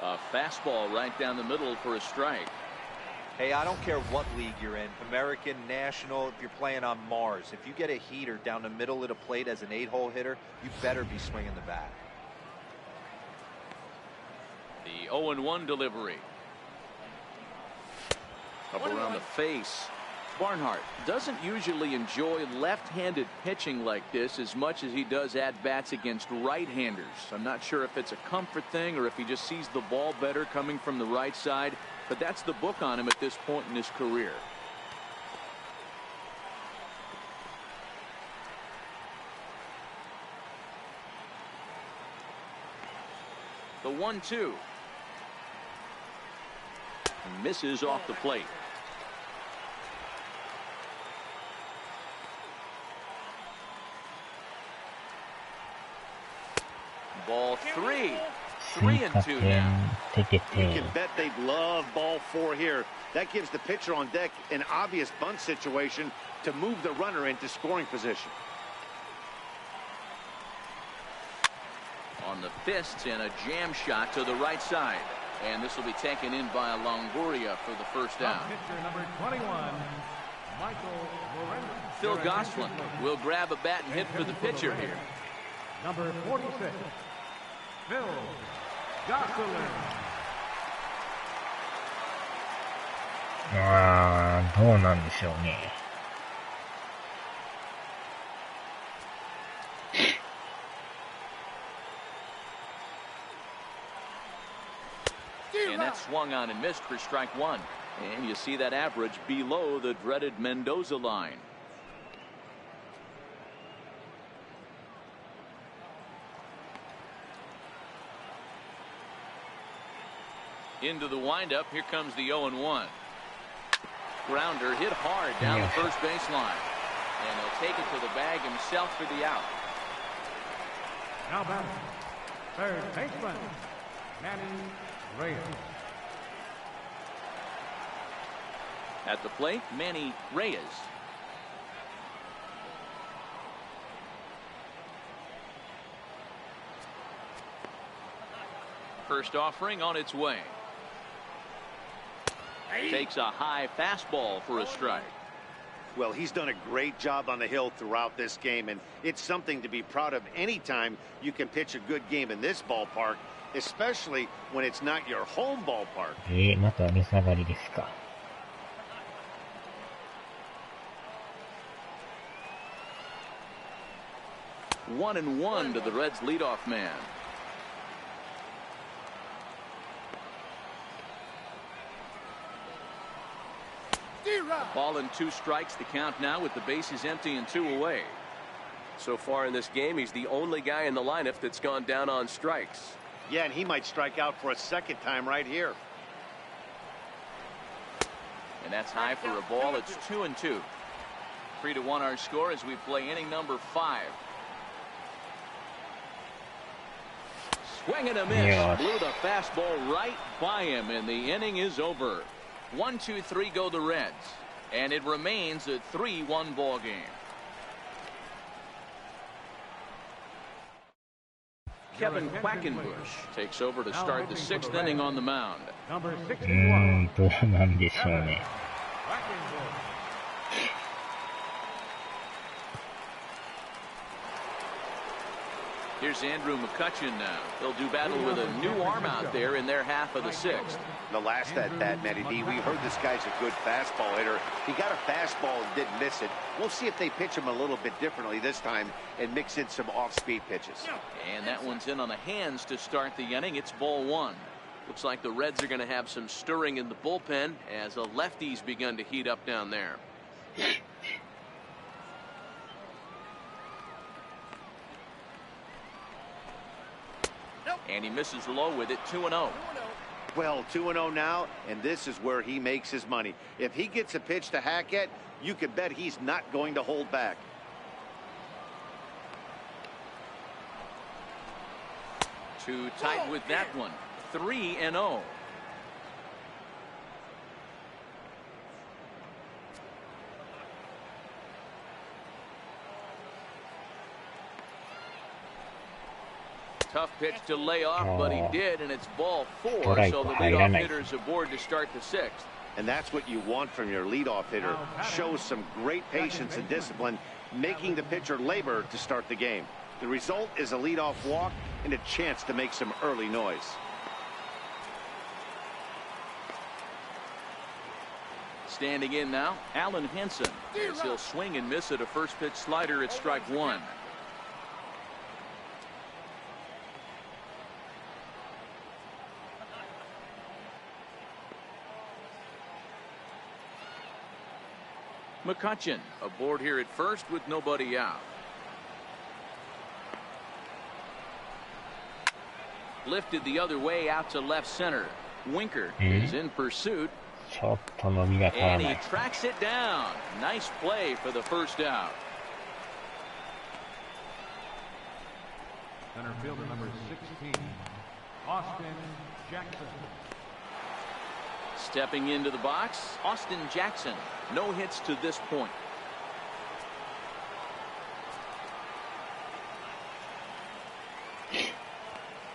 A fastball right down the middle for a strike. Hey, I don't care what league you're in, American, National, if you're playing on Mars. If you get a heater down the middle of the plate as an 8-hole hitter, you better be swinging the bat. The 0-1 delivery. Up around the face. Barnhart doesn't usually enjoy left-handed pitching like this as much as he does at-bats against right-handers. I'm not sure if it's a comfort thing or if he just sees the ball better coming from the right side, but that's the book on him at this point in his career. The 1-2. Misses off the plate. Ball 3. 3-2 now. You can bet they'd love ball 4 here. That gives the pitcher on deck an obvious bunt situation to move the runner into scoring position. On the fists and a jam shot to the right side. And this will be taken in by Longoria for the first down. Pitcher number 21, Phil Gosselin will grab a bat and hit for the pitcher here. Number 46, Phil Gosselin. どうなんでしょうね。And that swung on and missed for strike 1. And you see that average below the dreaded Mendoza line. Into the windup. Here comes the 0-1. Grounder hit hard down the first baseline. And he'll take it to the bag himself for the out. Now batting, third baseman, Manny Reyes. At the plate, Manny Reyes. First offering on its way. Takes a high fastball for a strike. Well, he's done a great job on the hill throughout this game, and it's something to be proud of anytime you can pitch a good game in this ballpark, especially when it's not your home ballpark. また値下がりですか。1-1 to the Reds leadoff man. Ball and 2 strikes. The count now with the bases empty and 2 away. So far in this game, he's the only guy in the lineup that's gone down on strikes. Yeah, and he might strike out for a second time right here. And that's high for a ball. It's 2-2. 3-1 our score as we play inning number 5. Swing and a miss. Blew the fastball right by him, and the inning is over. 1-2-3 go the Reds, and it remains a 3-1 ball game. Kevin Quackenbush takes over to start the 6th inning on the mound. Number 61, どうなんでしょうね。Here's Andrew McCutchen now. They'll do battle with a new arm out there in their half of the 6th. The last at bat, Matty D, we heard this guy's a good fastball hitter. He got a fastball and didn't miss it. We'll see if they pitch him a little bit differently this time and mix in some off-speed pitches. And that one's in on the hands to start the inning. It's ball 1. Looks like the Reds are going to have some stirring in the bullpen as the lefties begun to heat up down there. And he misses low with it. 2-0. Well, 2-0 now, and this is where he makes his money. If he gets a pitch to hack at, you can bet he's not going to hold back. Too tight with that one. 3-0. Tough pitch to lay off, but he did, and it's ball 4, so the leadoff hitter's aboard to start the 6th. And that's what you want from your leadoff hitter. Shows some great patience and discipline, making the pitcher labor to start the game. The result is a leadoff walk and a chance to make some early noise. Standing in now, Alan Henson. As he'll swing and miss at a first pitch slider at strike 1. McCutchen aboard here at first with nobody out. Lifted the other way out to left center. Winker is in pursuit. ちょっと伸びが足ら And な he い。 tracks it down. Nice play for the first out. Center fielder number 16, Austin Jackson. Stepping into the box, Austin Jackson. No hits to this point.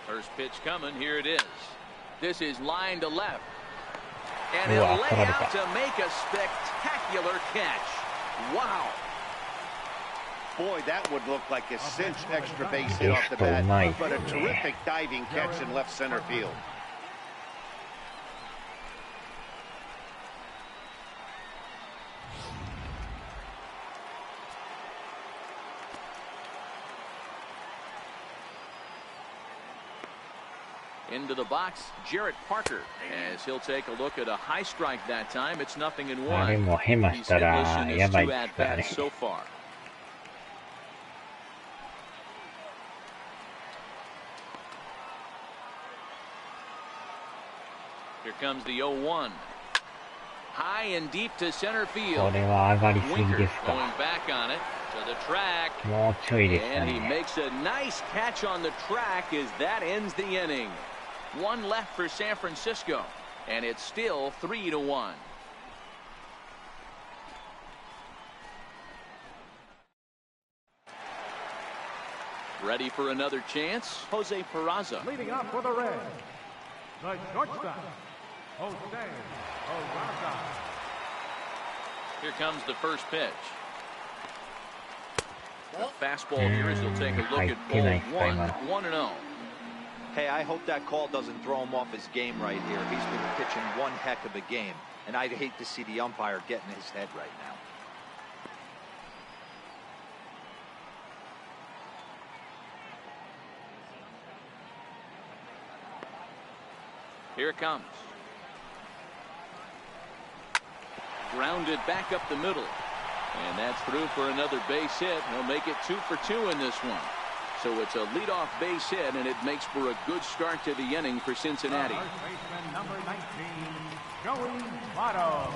First pitch coming. Here it is. This is line to left. And he'll lay out to make a spectacular catch. Wow. Boy, that would look like a cinched extra base hit off the bat, but a terrific diving catch in left center field. Into the box, Jarrett Parker, as he'll take a look at a high strike that time. It's 0-1. でもヘマしたらやばいですからね。 so far. Here comes the 0-1. High and deep to center field. これは上がりすぎ Winker です going か。 back on it to the track. もうちょいでした And he ね。 makes a nice catch on the track as that ends the inning. One left for San Francisco, and it's still 3-1. Ready for another chance? Jose Peraza. Leading off for the Reds, the shortstop, Jose Peraza. Here comes the first pitch. The fastball here as he'll take a look at ball 1-0. Hey, I hope that call doesn't throw him off his game right here. He's been pitching one heck of a game, and I'd hate to see the umpire get in his head right now. Here it comes. Grounded back up the middle. And that's through for another base hit. He'll make it 2 for 2 in this one. So it's a leadoff base hit, and it makes for a good start to the inning for Cincinnati. First baseman number 19, Joey Votto.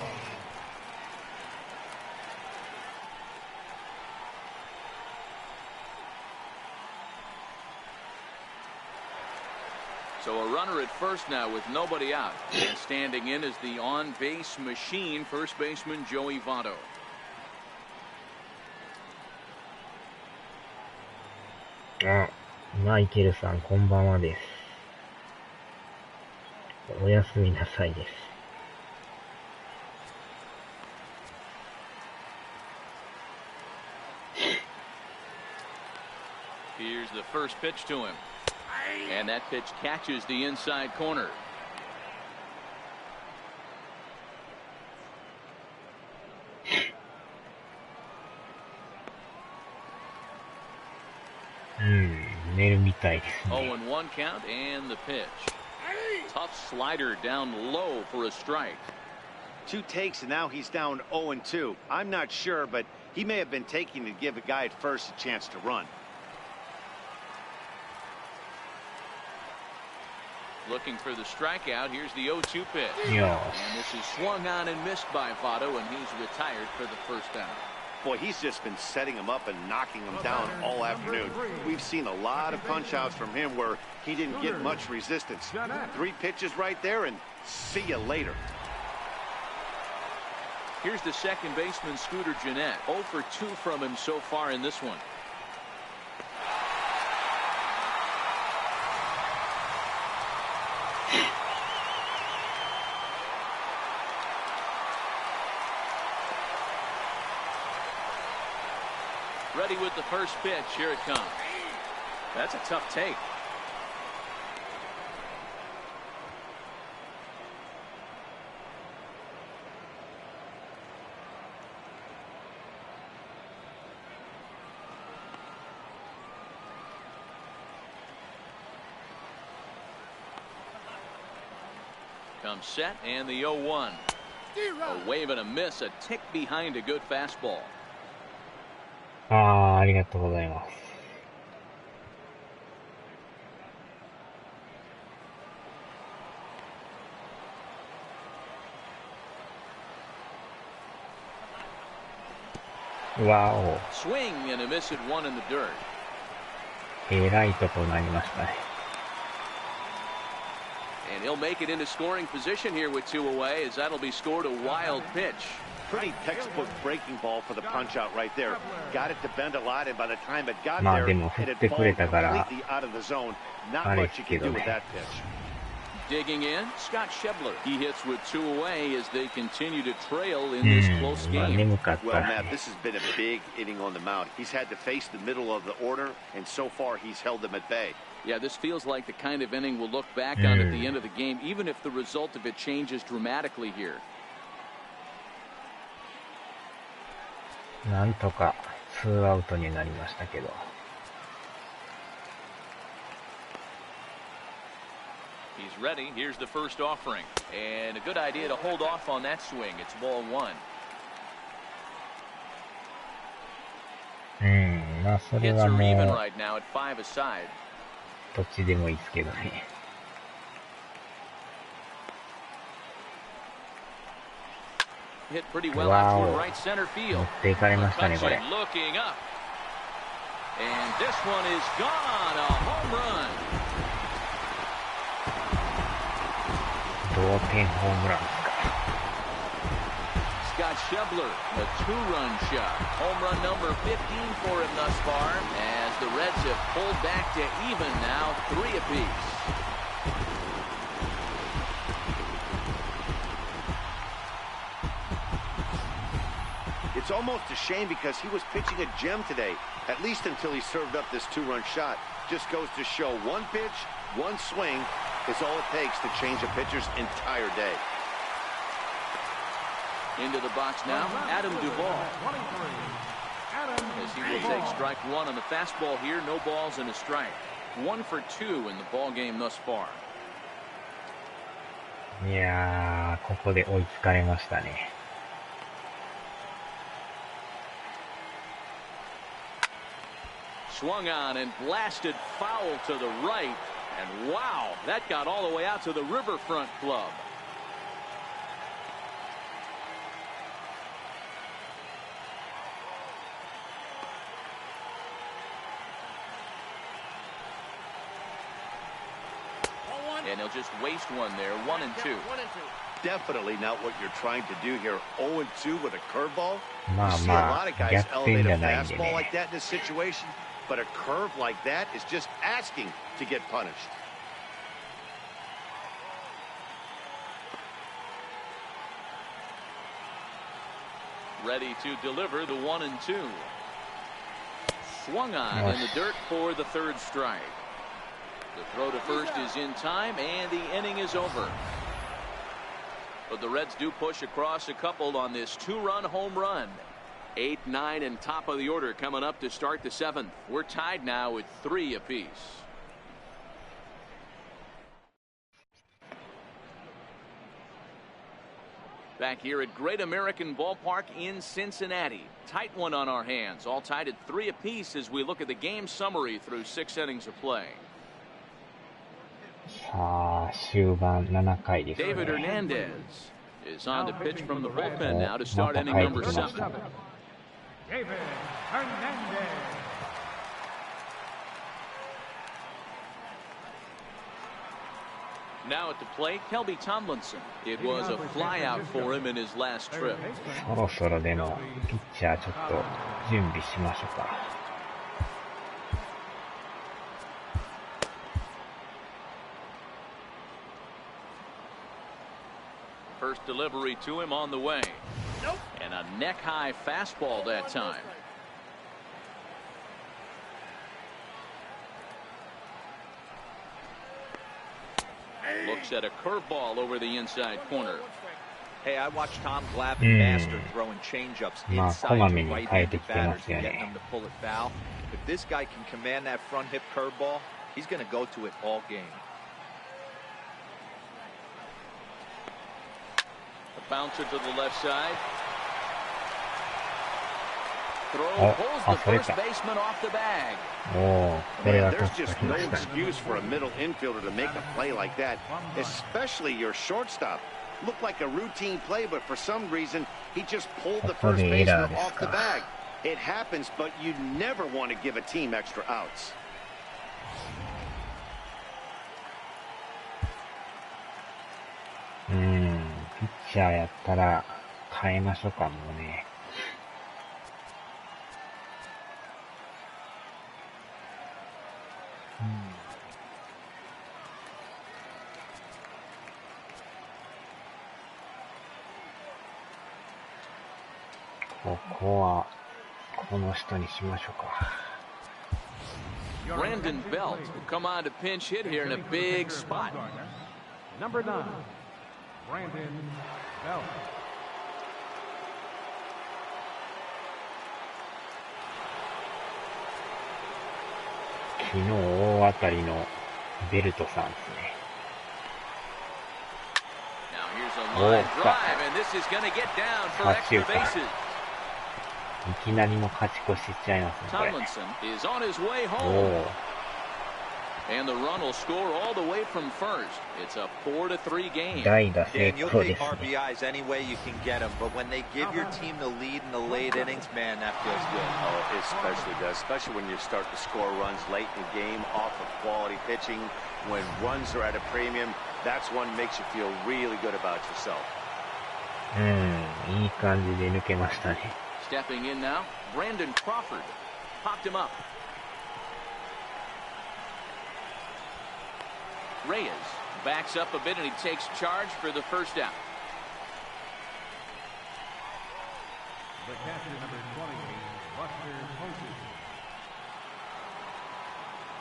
So a runner at first now with nobody out. And standing in is the on-base machine, first baseman Joey Votto. あ、マイケルさん、こんばんはです。おやすみなさいです。Here's the first pitch to him. And that pitch catches the inside corner. Mitai 0-1 count and the pitch. Tough slider down low for a strike. 2 takes and now he's down 0-2. I'm not sure, but he may have been taking to give a guy at first a chance to run. Looking for the strikeout. Here's the 0-2 pitch. Yes. And this is swung on and missed by Votto, and he's retired for the first out. Boy, he's just been setting him up and knocking him down all afternoon. We've seen a lot of punch-outs from him where he didn't get much resistance. 3 pitches right there, and see you later. Here's the second baseman, Scooter Gennett. 0 for 2 from him so far in this one. Ready with the first pitch. Here it comes. That's a tough take. Comes set and the 0-1. A wave and a miss, a tick behind a good fastball. ありがとうございます。わお。 Swing and a miss at one in the dirt. えらいとこなりましたね。And he'll make it into scoring position here with two away, as that'll be scored a wild pitch. Pretty textbook breaking ball for the punch out right there. Got it to bend a lot, and by the time it got まあ there, でも it 振っ had てくれ fallen たから completely out of the zone. Not あれ much です you け can ど do with ね。 that pitch. Digging in, Scott Schebler. He hits with two away as they continue to trail in this close まあ game. 眠かった Well, ら Matt, ね。 this has been a big inning on the mound. He's had to face the middle of the order, and so far he's held them at bay. Yeah, this feels like the kind of inning we'll look back on at the end of the game, even if the result of it changes dramatically here. なんとか2アウトになりましたけど。He's ready. Here's the first offering. And a good idea to hold off on that swing. It's ball one. まあそれ Hits は are も even う right now at 5 aside. どっちでもいいですけどね。Hit pretty well out toward Wow. right center 持 field. っていかれましたね、これ。 Looking up. And this one is gone. A home run. 同点ホームランですか。 Scott Schebler, a two-run shot. Home run number 15 for him thus far, as the Reds have pulled back to even now, 3 apiece. It's almost a shame because he was pitching a gem today, at least until he served up this two-run shot. Just goes to show one pitch, one swing is all it takes to change a pitcher's entire day. Into the box now, Adam Duvall. 23. Adam As he will take strike one on the fastball here, no balls and a strike. 1 for 2 in the ball game thus far. いやー、ここで追いつかれましたね。Swung on and blasted foul to the right. And wow, that got all the way out to the Riverfront Club. And he'll just waste one there, 1 and 2. Definitely not what you're trying to do here. 0-2 with a curveball. ま You あ see a ま lot あ of guys 逆転 elevate じ a ゃないんで fastball ね。 like that in this situation, but a curve like that is just asking to get punished. Ready to deliver the 1 and 2. Swung on in the dirt for the third strike. The throw to first is in time, and the inning is over. But the Reds do push across a couple on this two-run home run. 8, 9, and top of the order coming up to start the 7th. We're tied now with 3 apiece. Back here at Great American Ballpark in Cincinnati. Tight one on our hands. All tied at 3 apiece as we look at the game summary through 6 innings of play. さあ、終盤7回ですね。 David Hernandez is on to pitch from the bullpen now to start inning number 7. David Hernandez. Now at the plate, Kelby Tomlinson. It was a flyout for him in his last trip. そろそろでも、ピッチャーちょっと準備しましょうか。First delivery to him on the way. And a neck-high fastball that time. Looks at a curveball over the inside corner. Hey, I watched Tom Glavine master throwing changeups inside to right-handed batters and getting them to pull it foul. If this guy can command that front hip curveball, he's going to go to it all game. A bouncer to the left side. Throw pulls the first baseman off the bag. There's just no excuse for a middle infielder to make a play like that, especially your shortstop. Looked like a routine play, but for some reason, he just pulled the first baseman off the bag. It happens, but you never want to give a team extra outs. ピッチャーやったら変えましょうか、もうね。ここはこの人にしましょうか。Brandon Belt will come on to pinch hit here in a big spot. Number 9, Brandon Belt. 昨日大当たりのベルトさんですね。Line drive, and this is going to get down for extra bases. いきなりの勝ち越ししちゃいますね、これ。Tomlinson is on his way home. And the run will score all the way from first. It's a 4-3 game. 代打成 Dan, you'll 功で take すね。 RBIs any way you can get them, but when they give your team the lead in the late innings, man, that feels good. Oh, it especially does, especially when you start to score runs late in the game off of quality pitching. When runs are at a premium, that's one makes you feel really good about yourself. いい感じで抜けましたね。Stepping in now, Brandon Crawford popped him up. Reyes backs up a bit and he takes charge for the first out. The catcher, number 28, Buster Posey.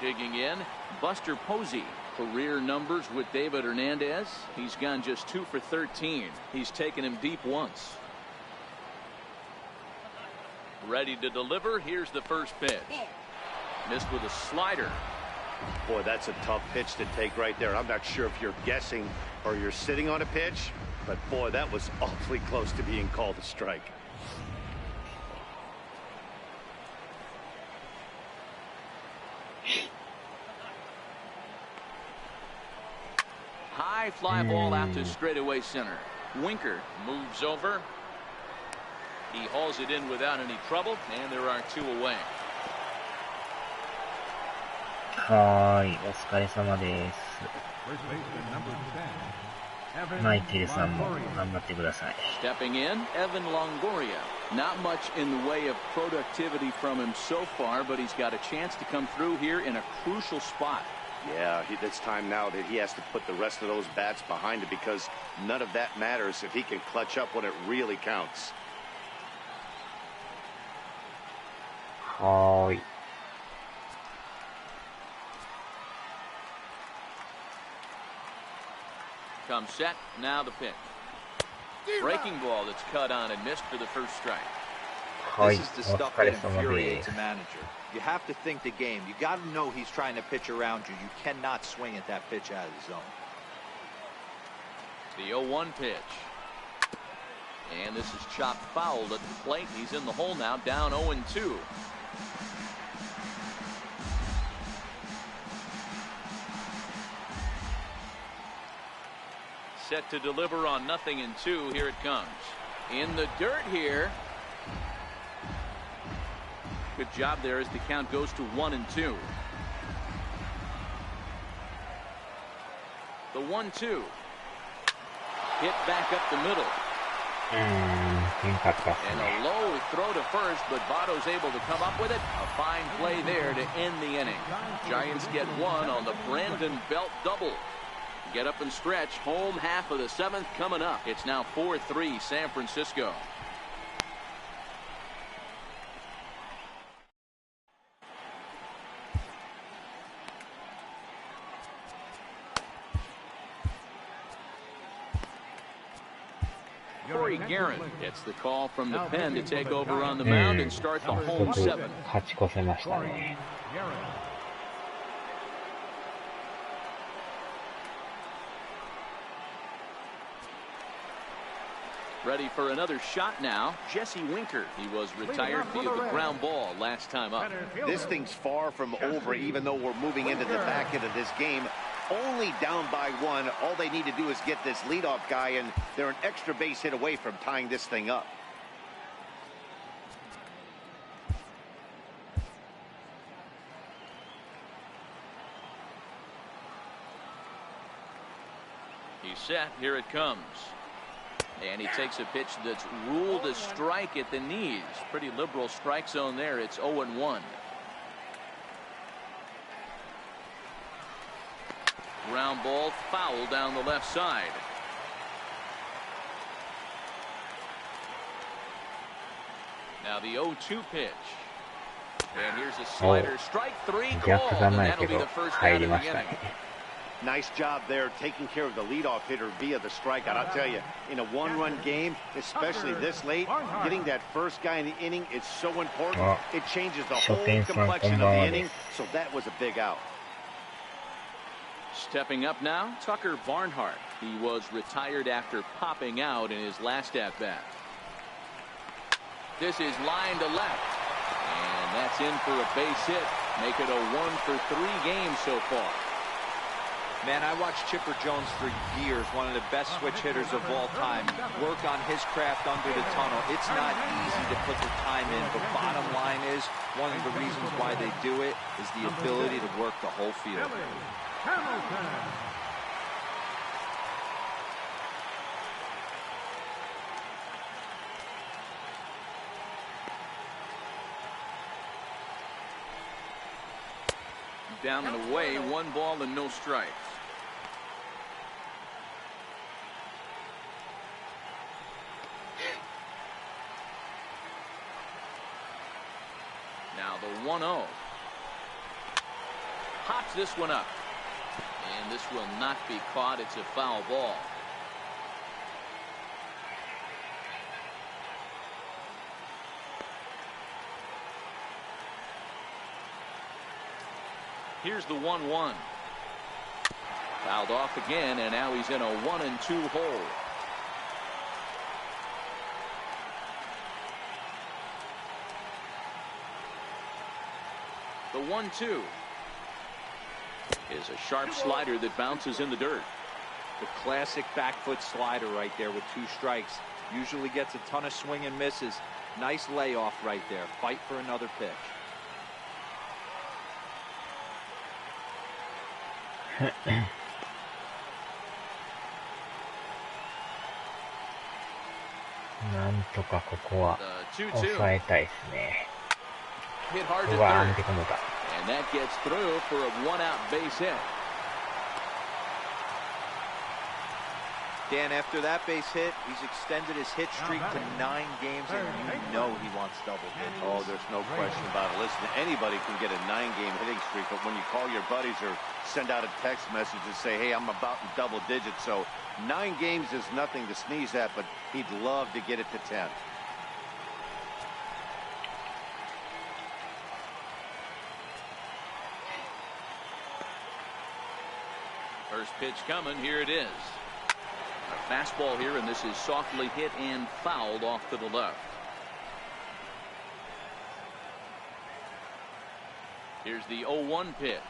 Digging in, Buster Posey. Career numbers with David Hernandez. He's gone just 2 for 13. He's taken him deep once. Ready to deliver. Here's the first pitch. Missed with a slider. Boy, that's a tough pitch to take right there. I'm not sure if you're guessing or you're sitting on a pitch, but boy, that was awfully close to being called a strike. High fly ball out to straightaway center. Winker moves over. He hauls it in without any trouble, and there are 2 away. はーい、お疲れ様です。 First baseman, number 10, Evan マイケルさんも Longoria. 頑張ってください。 Stepping in, Evan Longoria. Not much in the way of productivity from him so far, but he's got a chance to come through here in a crucial spot. Yeah, it's time now that he has to put the rest of those bats behind it because none of that matters if he can clutch up when it really counts. はーい。Comes set, now the pitch. Breaking ball that's cut on and missed for the first strike. はい、 This is the お stuff 疲れ that 様で infuriates す a。manager. You have to think the game. You got to know he's trying to pitch around you. You cannot swing at that pitch out of the zone. The 0-1 pitch. And this is chopped foul at the plate. He's in the hole now, down 0-2. Set to deliver on 0-2. Here it comes. In the dirt here. Good job there as the count goes to 1-2. The 1-2. Hit back up the middle. 変化ったっす And ね。 a low throw to first, but Votto's able to come up with it. A fine play there to end the inning. Giants get 1 on the Brandon Belt double. Get up and stretch. Home half of the 7th coming up. It's now 4-3 San Francisco. Corey Guerin gets the call from the pen to take over on the mound and start the home 7. 勝ち越せましたね。 Ready for another shot now. Jesse Winker. He was retired via the ground ball last time up. This thing's far from over, even though we're moving into the back end of this game. Only down by 1. All they need to do is get this leadoff guy, and they're an extra base hit away from tying this thing up. He's set. Here it comes. And he takes a pitch that's ruled a strike at the knees. Pretty liberal strike zone there. It's 0-1. Ground ball, foul down the left side. Now the 0-2 pitch. And here's a slider. Strike three called. And that'll be the first out of the inning. Nice job there taking care of the leadoff hitter via the strikeout. I'll tell you, in a one-run game, especially this late, getting that first guy in the inning is so important. It changes the whole complexion of the inning, so that was a big out. Stepping up now, Tucker Barnhart. He was retired after popping out in his last at-bat. This is line to left. And that's in for a base hit. Make it a 1-for-3 game so far. Man, I watched Chipper Jones for years, one of the best switch hitters of all time. Work on his craft under the tunnel. It's not easy to put the time in, but bottom line is, one of the reasons why they do it is the ability to work the whole field. Down and away, 1 ball and no strikes. Now the 1-0. Hops this one up. And this will not be caught. It's a foul ball. Here's the 1-1. Fouled off again, and now he's in a 1-2 hole. The 1-2 is a sharp slider that bounces in the dirt. The classic back foot slider right there with 2 strikes. Usually gets a ton of swing and misses. Nice layoff right there. Fight for another pitch.なんとかここは抑えたいですね。うわ、見てこのか。And that gets through for a 1-out base hit. Dan, after that base hit, he's extended his hit streak to 9 games, and you know he wants double digits. Oh, there's no question about it. Listen, anybody can get a 9-game hitting streak, but when you call your buddies or send out a text message and say, hey, I'm about in double digits, so 9 games is nothing to sneeze at, but he'd love to get it to 10. First pitch coming. Here it is. A fastball here, and this is softly hit and fouled off to the left. Here's the 0-1 pitch.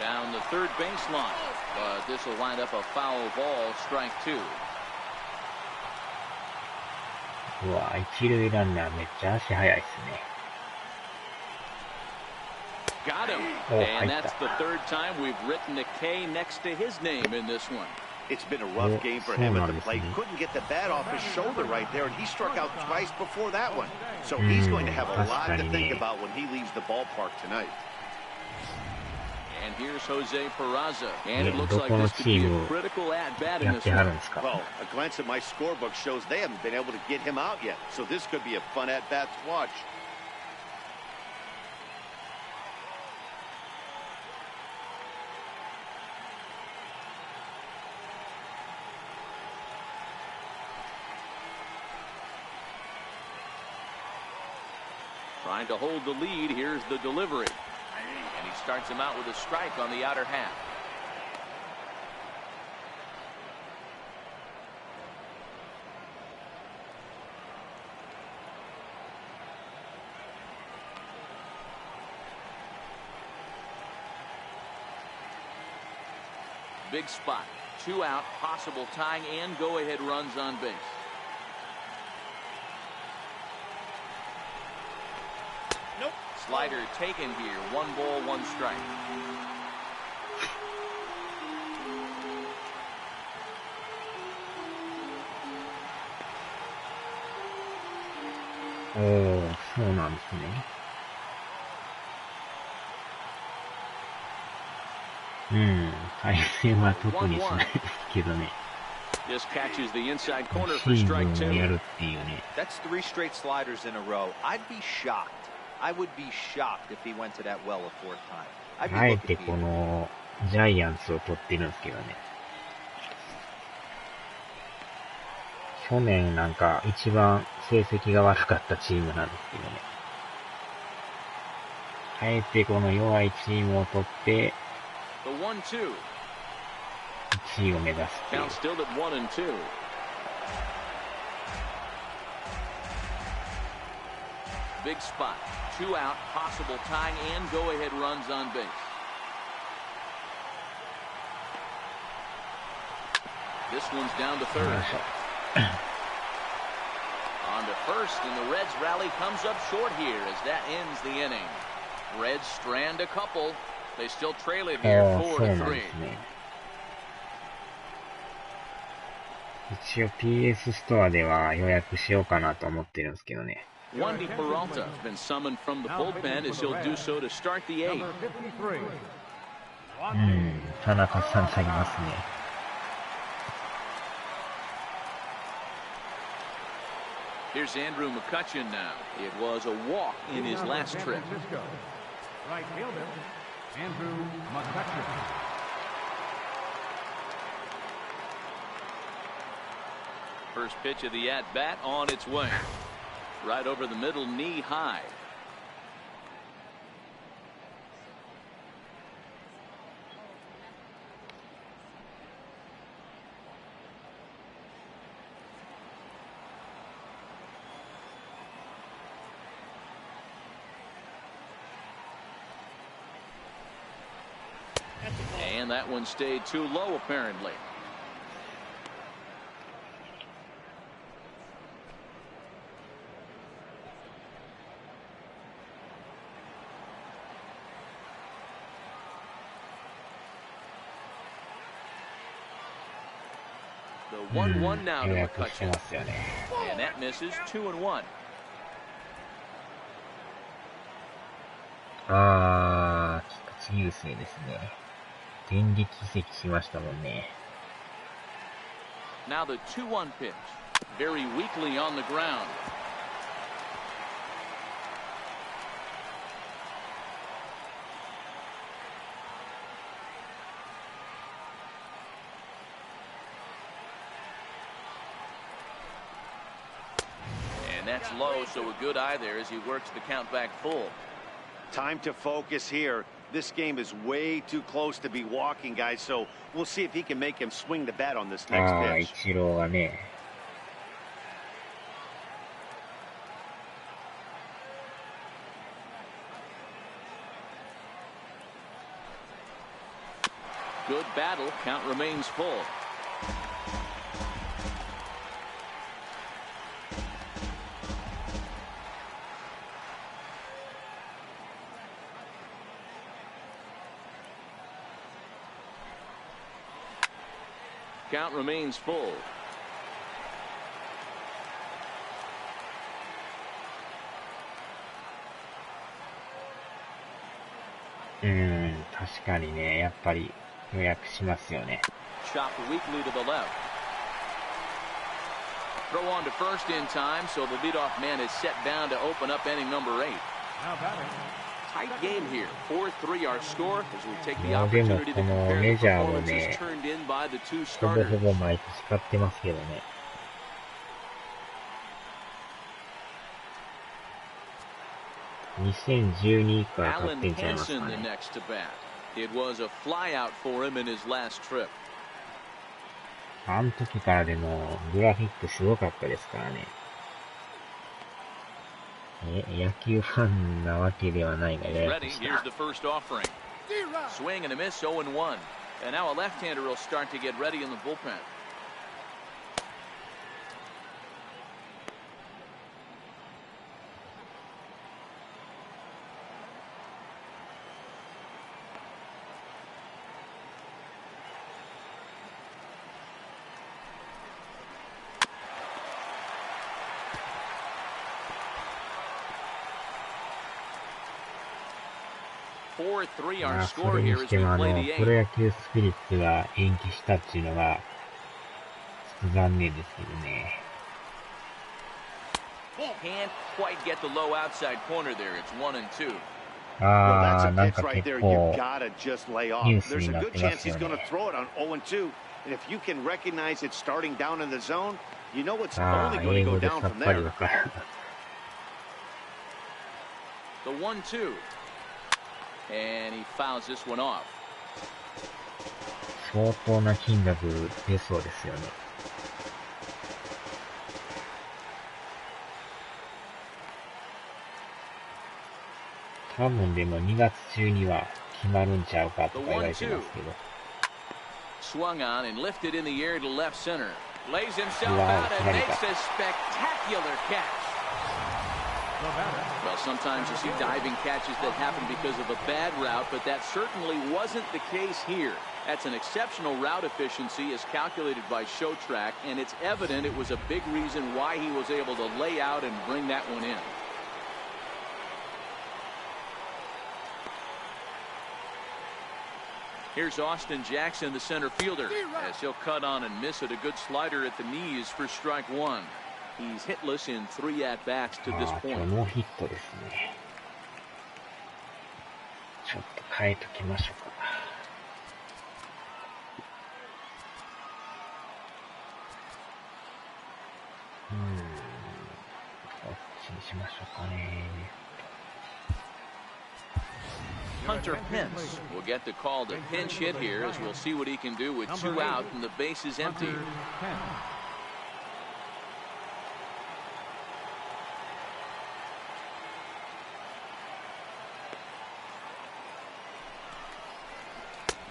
Down the third baseline. But this will wind up a foul ball, strike 2. うわ、一塁ランナーめっちゃ足速いですね。Got him. And that's the 3rd time we've written a K next to his name in this one. It's been a rough game for him at the plate. Couldn't get the bat off his shoulder right there, and he struck out twice before that one. So he's going to have a lot to think about when he leaves the ballpark tonight. And here's Jose Peraza. And it looks like this could be a critical at-bat in this one. Well, a glance at my scorebook shows they haven't been able to get him out yet. So this could be a fun at-bat to watch. Trying to hold the lead. Here's the delivery. And he starts him out with a strike on the outer half. Big spot. 2 out, possible tying and go-ahead runs on base. Slider taken here. 1 ball, 1 strike. おー、そうなんですね。対戦は特にしないですけどね。Just catches the inside corner シ for ーズ strike ンをや 2. るっていうね。That's 3 straight sliders in a row. I'd be shocked. I would be shocked if he went to that well a fourth time. I'd be あえ looking て for こ you. の、ジャイアンツを取ってるんですけどね。去年なんか一番成績が悪かったチームなんですけどね。あえてこの弱いチームを取って、The 1-2. 1位を目指すっていう。Count still at 1-2. Big spot. 2 out, possible tying and go-ahead runs on base. This one's down to third. On to first, and the Reds rally comes up short here as that ends the inning. Reds strand a couple. They still trail it here 4-3. 一応 PS ストアでは予約しようかなと思ってるんですけどね。Wandy Peralta has been summoned from the bullpen as he'll do so to start the 8th. 田中さんがいますね。Here's Andrew McCutchen now. It was a walk in his last trip. Right fielder, Andrew McCutchen. First pitch of the at-bat on its way. Right over the middle, knee high. And that one stayed too low, apparently. The 1-1 now to McCutchen. And that misses 2-1. 菊池雄星ですね。電撃移籍しましたもんね。Now the 2-1 pitch. Very weakly on the ground. And that's low, so a good eye there as he works the count back full. Time to focus here. This game is way too close to be walking, guys, so we'll see if he can make him swing the bat on this next pitch. イチローがね。Good battle. Count remains full. Count remains full. 確かにね、やっぱり予約しますよね。 Chopped weakly to the left. Throw on to first in time, so the leadoff man is set down to open up inning number 8. Now batting. Tight game here. 4-3 our score as we take the でも opportunity to この compare メ the ジャーを performances ね、 turned in by the two ほぼ starters. ほぼ毎年買ってますけどね。2012以降は買ってん Alan ちゃいますか Hansen the ね。 next to bat. It was a flyout for him in his last trip. あの時からでもグラフィックすごかったですからね。野球ファンなわけではないが He's やや ready. こし Here's た。 the first offering. Swing and a miss, 0-1. And now a left-hander will start to get ready in the bullpen. 4-3 our まあ、そ score れに here し as て we もplay the プロ eighth. 野球スピリッツが延期したっていうのが、ちょっと残念ですけどね。Can't quite get the low outside corner there. It's 1-2. ああ、なんか結構、ニュース There's に a なっ good てま chance すよ he's going to ね。throw it on 0-2. And if you can recognize it starting down in the zone, you know it's あ only あ、 going 英 to 語 go で down さっ from ぱり there. わからん。 The 1-2. And he fouls this one off. 相当な金額出そうですよね。多分でも2月中には決まるんちゃうかとか言われてますけど。Swung on and lifted in the air to left center. Lays himself Wow, out and makes a spectacular catch. Well, sometimes you see diving catches that happen because of a bad route, but that certainly wasn't the case here. That's an exceptional route efficiency as calculated by ShowTrack, and it's evident it was a big reason why he was able to lay out and bring that one in. Here's Austin Jackson, the center fielder, as he'll cut on and miss it. A good slider at the knees for strike one. He's hitless in 3 at-bats to this 今日 point. ノーヒットですね。ちょっと変えときましょうか。どっちにしましょうかね。Hunter Pence will get the call to pinch hit here, as we'll see what he can do with 2 out and the base is empty.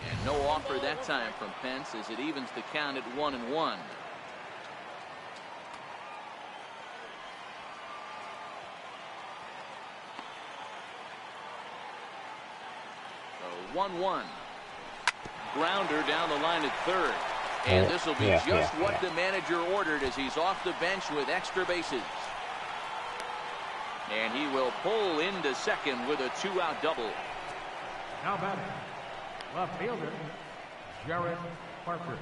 And no offer that time from Pence as it evens the count at 1-1. So 1-1. Grounder down the line at third. And this will be just what the manager ordered as he's off the bench with extra bases. And he will pull into second with a 2-out double. Now batting, left fielder, Jared Parker.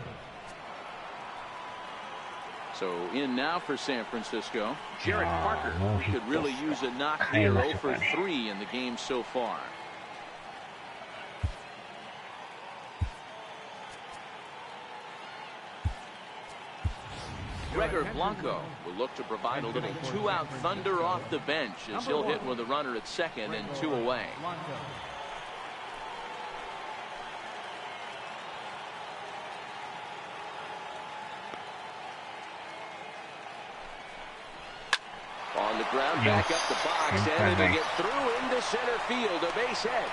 So in now for San Francisco, Jared Parker, who could really use a knock here. 0 for 3 in the game so far. Gregor Blanco will look to provide a little 2-out thunder off the bench as he'll hit with a runner at second and 2 away. On the ground, back up the box, and it'll get through into center field, a base hit.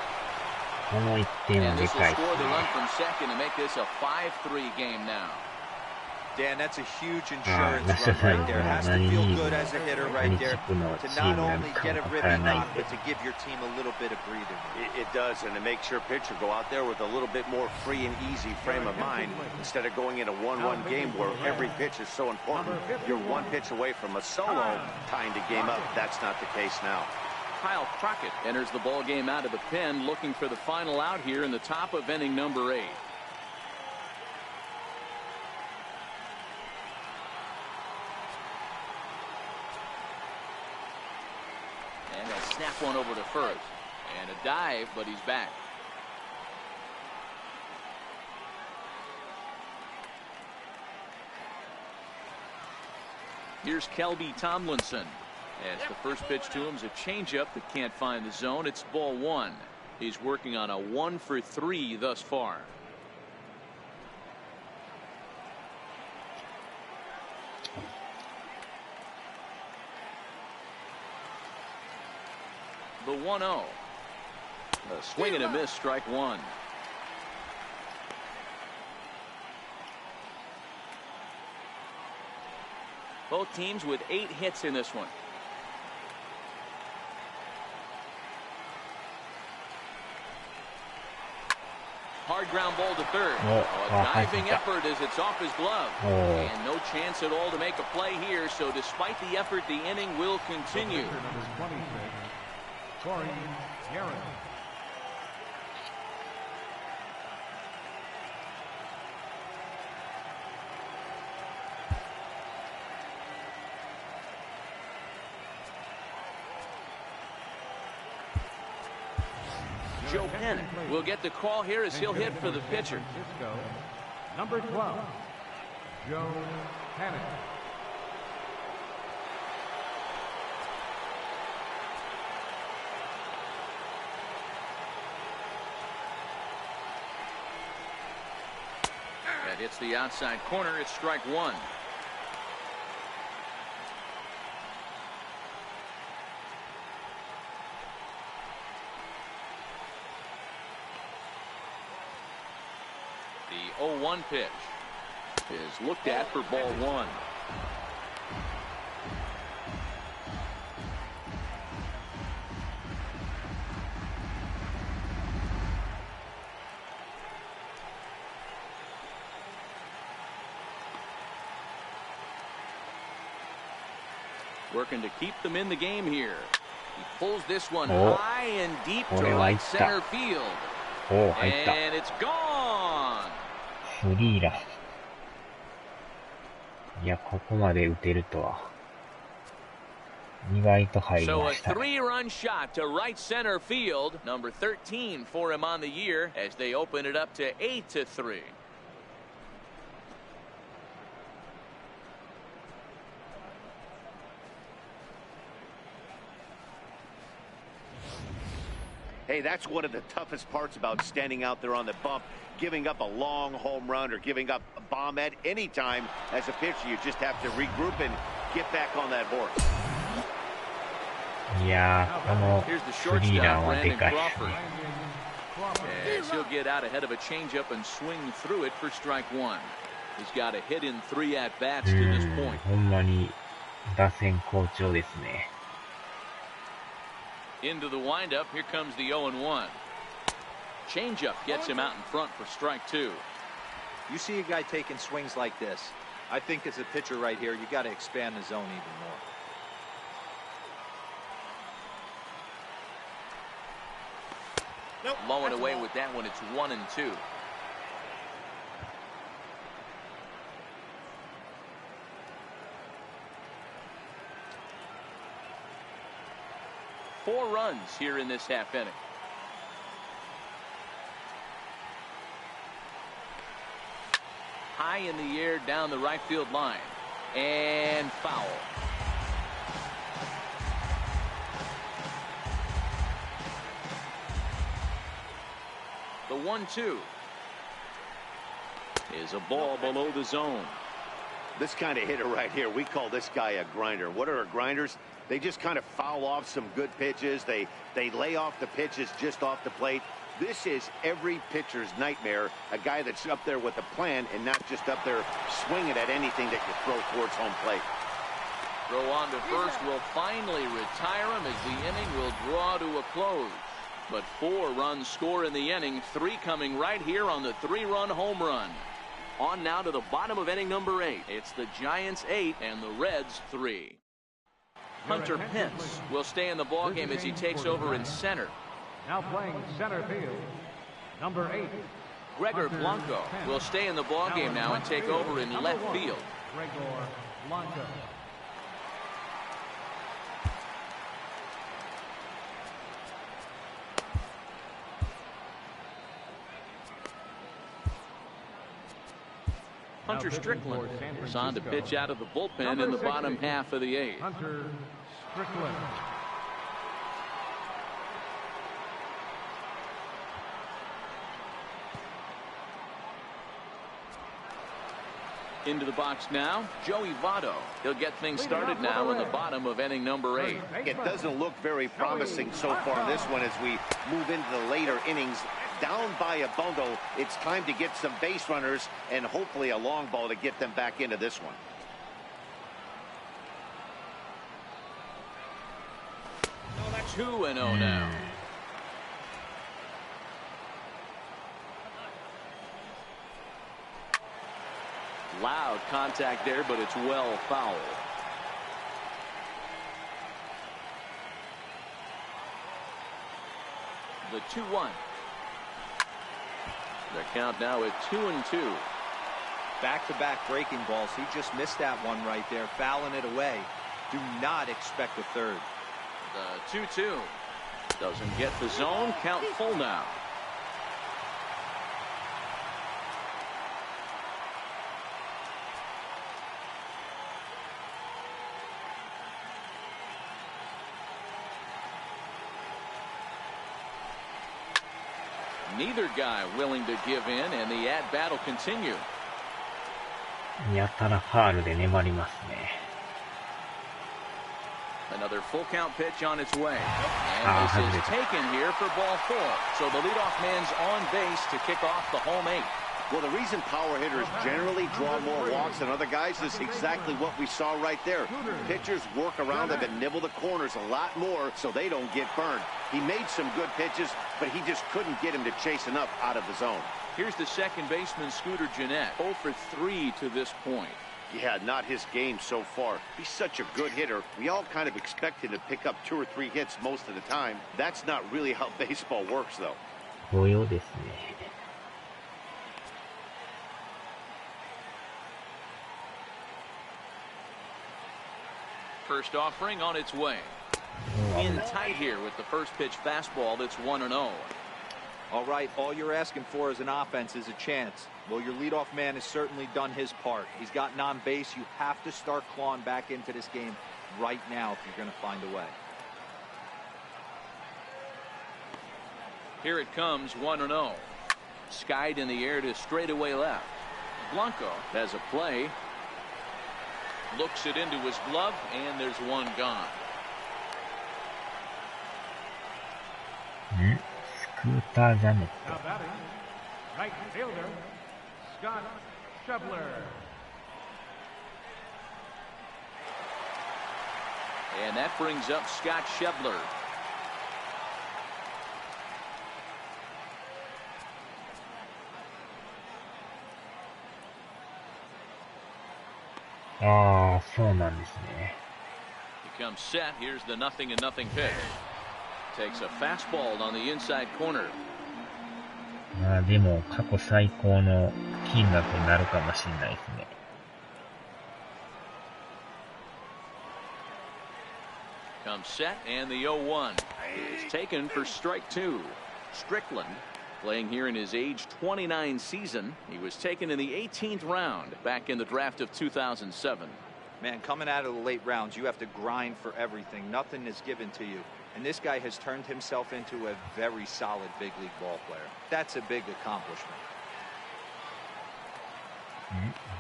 この1点は And で this か will いです score the ね。 run from second to make this a 5-3 game now. Dan, that's a huge insurance run right there. Has to feel good as a hitter right there to not only get a ripping knock, but to give your team a little bit of breathing. It does, and it makes your pitcher go out there with a little bit more free and easy frame of mind instead of going in a 1-1 game where every pitch is so important. You're one pitch away from a solo tying the game up. That's not the case now. Kyle Crockett enters the ball game out of the pen, looking for the final out here in the top of inning number 8. And a snap one over to first. And a dive, but he's back. Here's Kelby Tomlinson. As the first pitch to him is a changeup that can't find the zone. It's ball 1. He's working on a 1 for 3 thus far. The 1-0. A swing and a miss, strike one. Both teams with 8 hits in this one. Hard ground ball to third. A diving effort as it's off his glove. And no chance at all to make a play here, so despite the effort, the inning will continue. Joe Penn will get the call here as he'll hit for the pitcher. Number 12, Joe Penn. That hits the outside corner. It's strike one. The 0-1 pitch is looked at for ball one. Working to keep them in the game here. He pulls this one high and deep to right center field. And it's gone. フリーラ。いや、ここまで打てるとは。意外と入りました。So a three-run shot to right center field. Number 13 for him on the year as they open it up to 8-3. Hey, that's one of the toughest parts about standing out there on the bump. Giving up a long home run or giving up a bomb at any time as a pitcher. You just have to regroup and get back on that horse. いやー、このスリーランはでかい。As he'll get out ahead of a changeup and swing through it for strike one. He's got a hit in 3 at-bats to this point. ほんまに打線好調ですね。Into the windup, here comes the 0-1. Changeup gets him out in front for strike two. You see a guy taking swings like this. I think as a pitcher right here, you got to expand the zone even more. Blowing away with that one, it's 1-2. Four runs here in this half inning. High in the air down the right field line. And foul. The 1-2 is a ball below the zone. This kind of hitter right here, we call this guy a grinder. What are grinders? They just kind of foul off some good pitches. They lay off the pitches just off the plate. This is every pitcher's nightmare, a guy that's up there with a plan and not just up there swinging at anything that you throw towards home plate. Throw on to first will finally retire him as the inning will draw to a close. But 4 runs score in the inning, 3 coming right here on the 3-run home run. On now to the bottom of inning number 8. It's the Giants 8 and the Reds 3. Hunter Pence will stay in the ballgame as he takes over in center. Now playing center field, number 8. Gregor Blanco will stay in the ballgame now and take over in left field. Gregor Blanco. Hunter Strickland is on to pitch out of the bullpen in the bottom half of the 8th. Hunter Strickland. Into the box now, Joey Votto. He'll get things started now in the bottom of inning number 8. It doesn't look very promising so far in this one as we move into the later innings. Down by a bundle, it's time to get some base runners and hopefully a long ball to get them back into this one. Oh, that's 2-0 now. Loud contact there, but it's well foul. The 2-1. The count now at 2-2. Back-to-back breaking balls. He just missed that one right there, fouling it away. Do not expect a third. The 2-2. Doesn't get the zone. Count full now. Neither guy willing to give in, and the at-bat will continue. やたらファールで粘りますね。Another full count pitch on its way. And this is taken here for ball 4. So the leadoff man's on base to kick off the home 8. Well, the reason power hitters generally draw more walks than other guys is exactly what we saw right there. Pitchers work around them and nibble the corners a lot more so they don't get burned. He made some good pitches, but he just couldn't get him to chase enough out of the zone. Here's the second baseman, Scooter Gennett, 0 for 3 to this point. Yeah, not his game so far. He's such a good hitter. We all kind of expect him to pick up 2 or 3 hits most of the time. That's not really how baseball works, though. 同様ですね。First offering on its way. In tight here with the first pitch fastball that's 1-0. All right, all you're asking for as an offense is a chance. Well, your leadoff man has certainly done his part. He's gotten on base. You have to start clawing back into this game right now if you're going to find a way. Here it comes, 1-0. Skied in the air to straightaway left. Blanco has a play. Looks it into his glove, and there's one gone. スクータージャネット。 Now batting, right fielder, Scott Schebler. And that brings up Scott Schebler. Ah, そうなんですね。 Becomes set. Here's the 0-0 pitch. Takes a fastball on the inside corner. まあでも過去最高の金額になるかもしれないですね。Comes set, and the 0-1 is taken for strike 2. Strickland, playing here in his age 29 season. He was taken in the 18th round back in the draft of 2007. Man, coming out of the late rounds, you have to grind for everything. Nothing is given to you. And this guy has turned himself into a very solid big league ball player. That's a big accomplishment.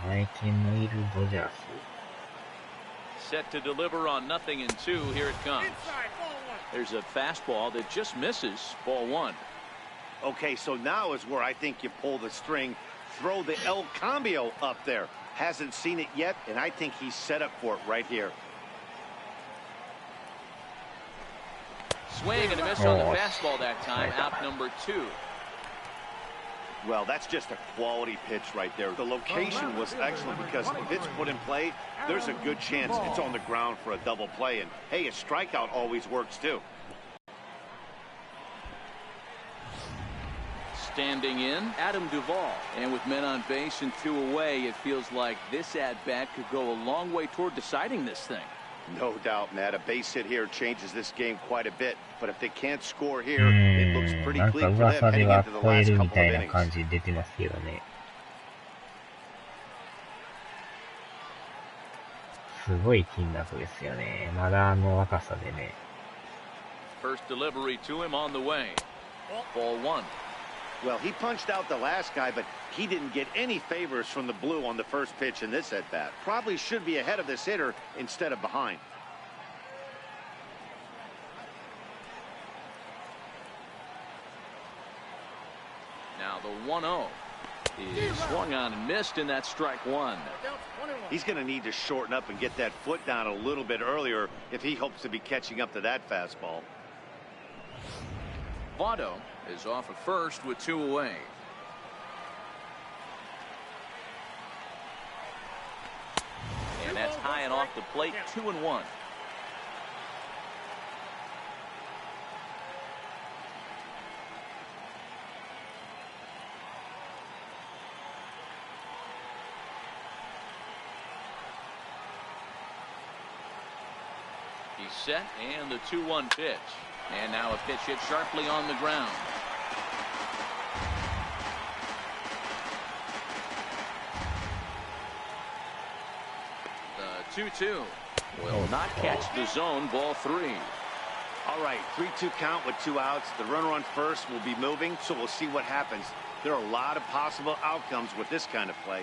愛犬のいるドジャース。 Set to deliver on 0-2. Here it comes. There's a fastball that just misses. Ball 1. Okay, so now is where I think you pull the string. Throw the El Cambio up there. Hasn't seen it yet, and I think he's set up for it right here. Swing and a miss on the fastball that time. Out number 2. Well, that's just a quality pitch right there. The location was excellent because if it's put in play, there's a good chance it's on the ground for a double play. And, hey, a strikeout always works, too. Standing in, Adam Duvall. And with men on base and 2 away, it feels like this at-bat could go a long way toward deciding this thing. No doubt, Matt. A base hit here changes this game quite a bit. But if they can't score here, it looks pretty clean for them heading into the last couple of innings. 感じ出てますけどね。すごい金額ですよね。まだあの若さでね。First delivery to him on the way. Ball 1. Well, he punched out the last guy, but he didn't get any favors from the blue on the first pitch in this at-bat. Probably should be ahead of this hitter instead of behind. Now the 1-0 is swung on and missed, and that's strike 1. He's going to need to shorten up and get that foot down a little bit earlier if he hopes to be catching up to that fastball. Votto is off at first with 2 away. And that's high and off the plate, 2-1. He's set, and the 2-1 pitch. And now a pitch hit sharply on the ground. The 2-2 will not catch the zone. Ball 3. All right, 3-2 count with 2 outs. The runner on first will be moving, so we'll see what happens. There are a lot of possible outcomes with this kind of play.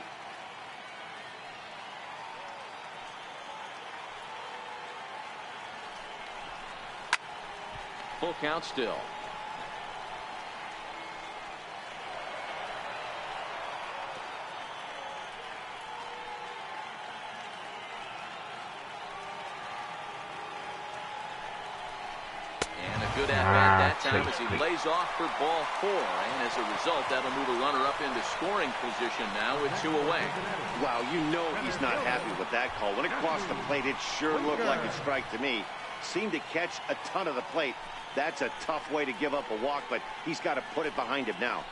Full count still. Good at bat that time as he lays off for ball 4, and as a result that'll move a runner up into scoring position now with 2 away. Wow, you know he's not happy with that call. When it crossed the plate, it sure looked like a strike to me. Seemed to catch a ton of the plate. That's a tough way to give up a walk, but he's got to put it behind him now.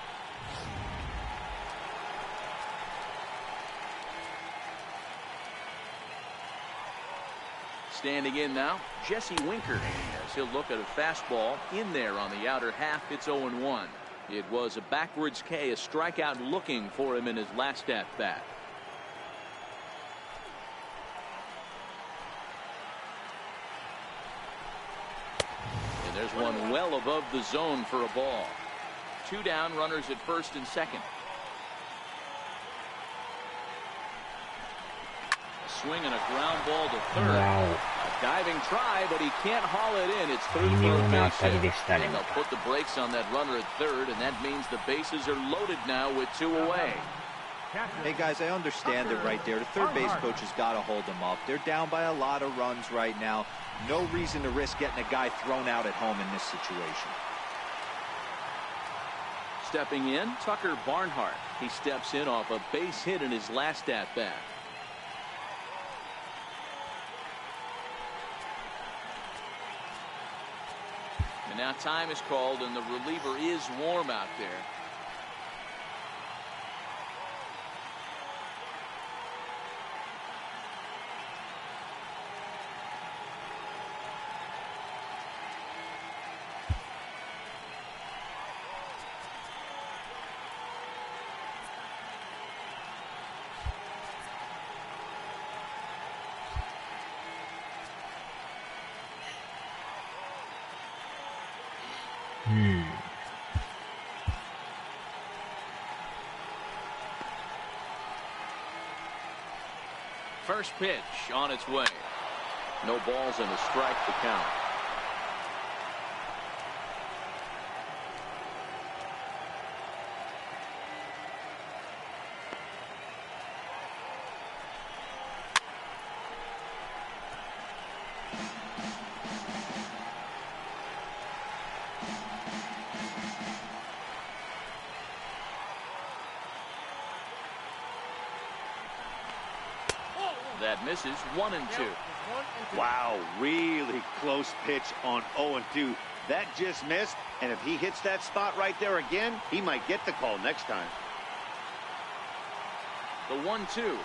Standing in now, Jesse Winker, as he'll look at a fastball in there on the outer half. It's 0-1. It was a backwards K, a strikeout looking for him in his last at bat. And there's one well above the zone for a ball. 2 down, runners at first and second. Swing and a ground ball to third. Wow. A diving try, but he can't haul it in. It's through for a base hit. And they'll put the brakes on that runner at third, and that means the bases are loaded now with 2 away. Hey guys, I understand it right there. The third base coach has got to hold them up. They're down by a lot of runs right now. No reason to risk getting a guy thrown out at home in this situation. Stepping in, Tucker Barnhart. He steps in off a base hit in his last at bat. And now time is called, and the reliever is warm out there. First pitch on its way. No balls and a strike to count. That misses. 1-2. Wow, really close pitch on 0-2. That just missed, and if he hits that spot right there again, he might get the call next time. The 1-2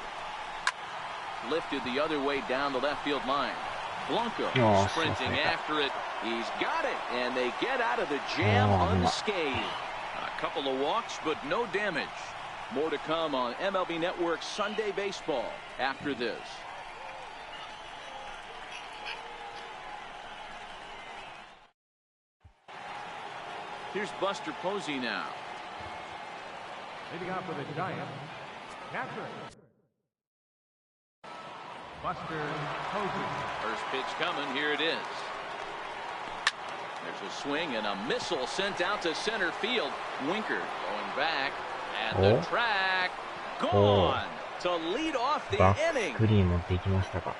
lifted the other way down the left field line. Blanco sprinting after it. He's got it, and they get out of the jam unscathed. A couple of walks, but no damage. More to come on MLB Network's Sunday Baseball after this. Here's Buster Posey now. Leading off for the Giants, catcher, Buster Posey. First pitch coming. Here it is. There's a swing and a missile sent out to center field. Winker going back at the track. Gone to lead off the inning. スクリーン持っていきましたか。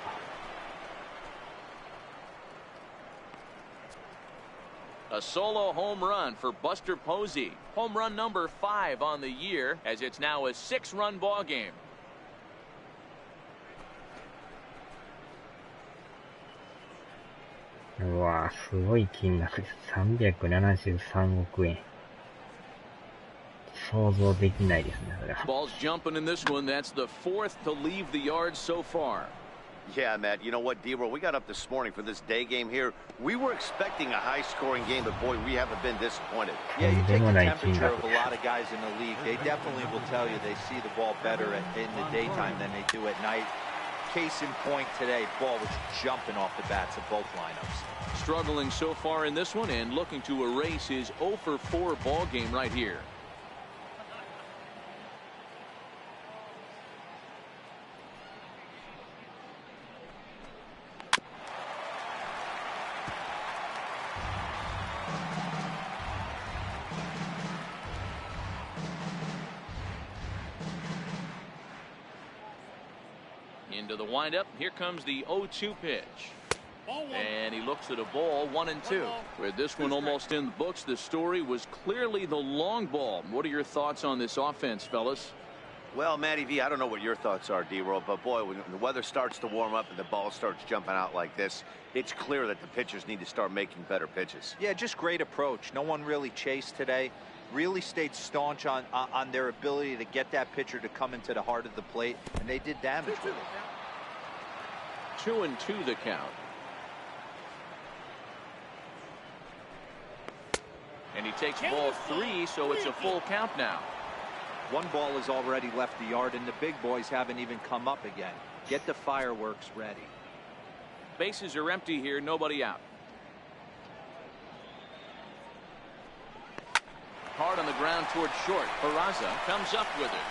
A solo home run for Buster Posey. Home run number 5 on the year, as it's now a 6-run ball game. うわぁ、すごい金額です。373億円。想像できないですね、それは。Ball's jumping in this one. That's the 4th to leave the yard so far. Yeah, Matt, you know what, D-Roll, we got up this morning for this day game here. We were expecting a high-scoring game, but boy, we haven't been disappointed. Yeah, you take the temperature of a lot of guys in the league. They definitely will tell you they see the ball better in the daytime than they do at night. Case in point today, ball was jumping off the bats of both lineups. Struggling so far in this one and looking to erase his 0 for 4 ball game right here. Into the windup. Here comes the 0-2 pitch. And he looks at a ball, 1-2. With this one almost in the books, the story was clearly the long ball. What are your thoughts on this offense, fellas? Well, Matty V, I don't know what your thoughts are, D-Roll, but boy, when the weather starts to warm up and the ball starts jumping out like this, it's clear that the pitchers need to start making better pitches. Yeah, just great approach. No one really chased today. Really stayed staunch on their ability to get that pitcher to come into the heart of the plate, and they did damage with it. 2-2 the count. And he takes ball 3, so it's a full count now. One ball has already left the yard, and the big boys haven't even come up again. Get the fireworks ready. Bases are empty here, nobody out. Hard on the ground towards short. Peraza comes up with it.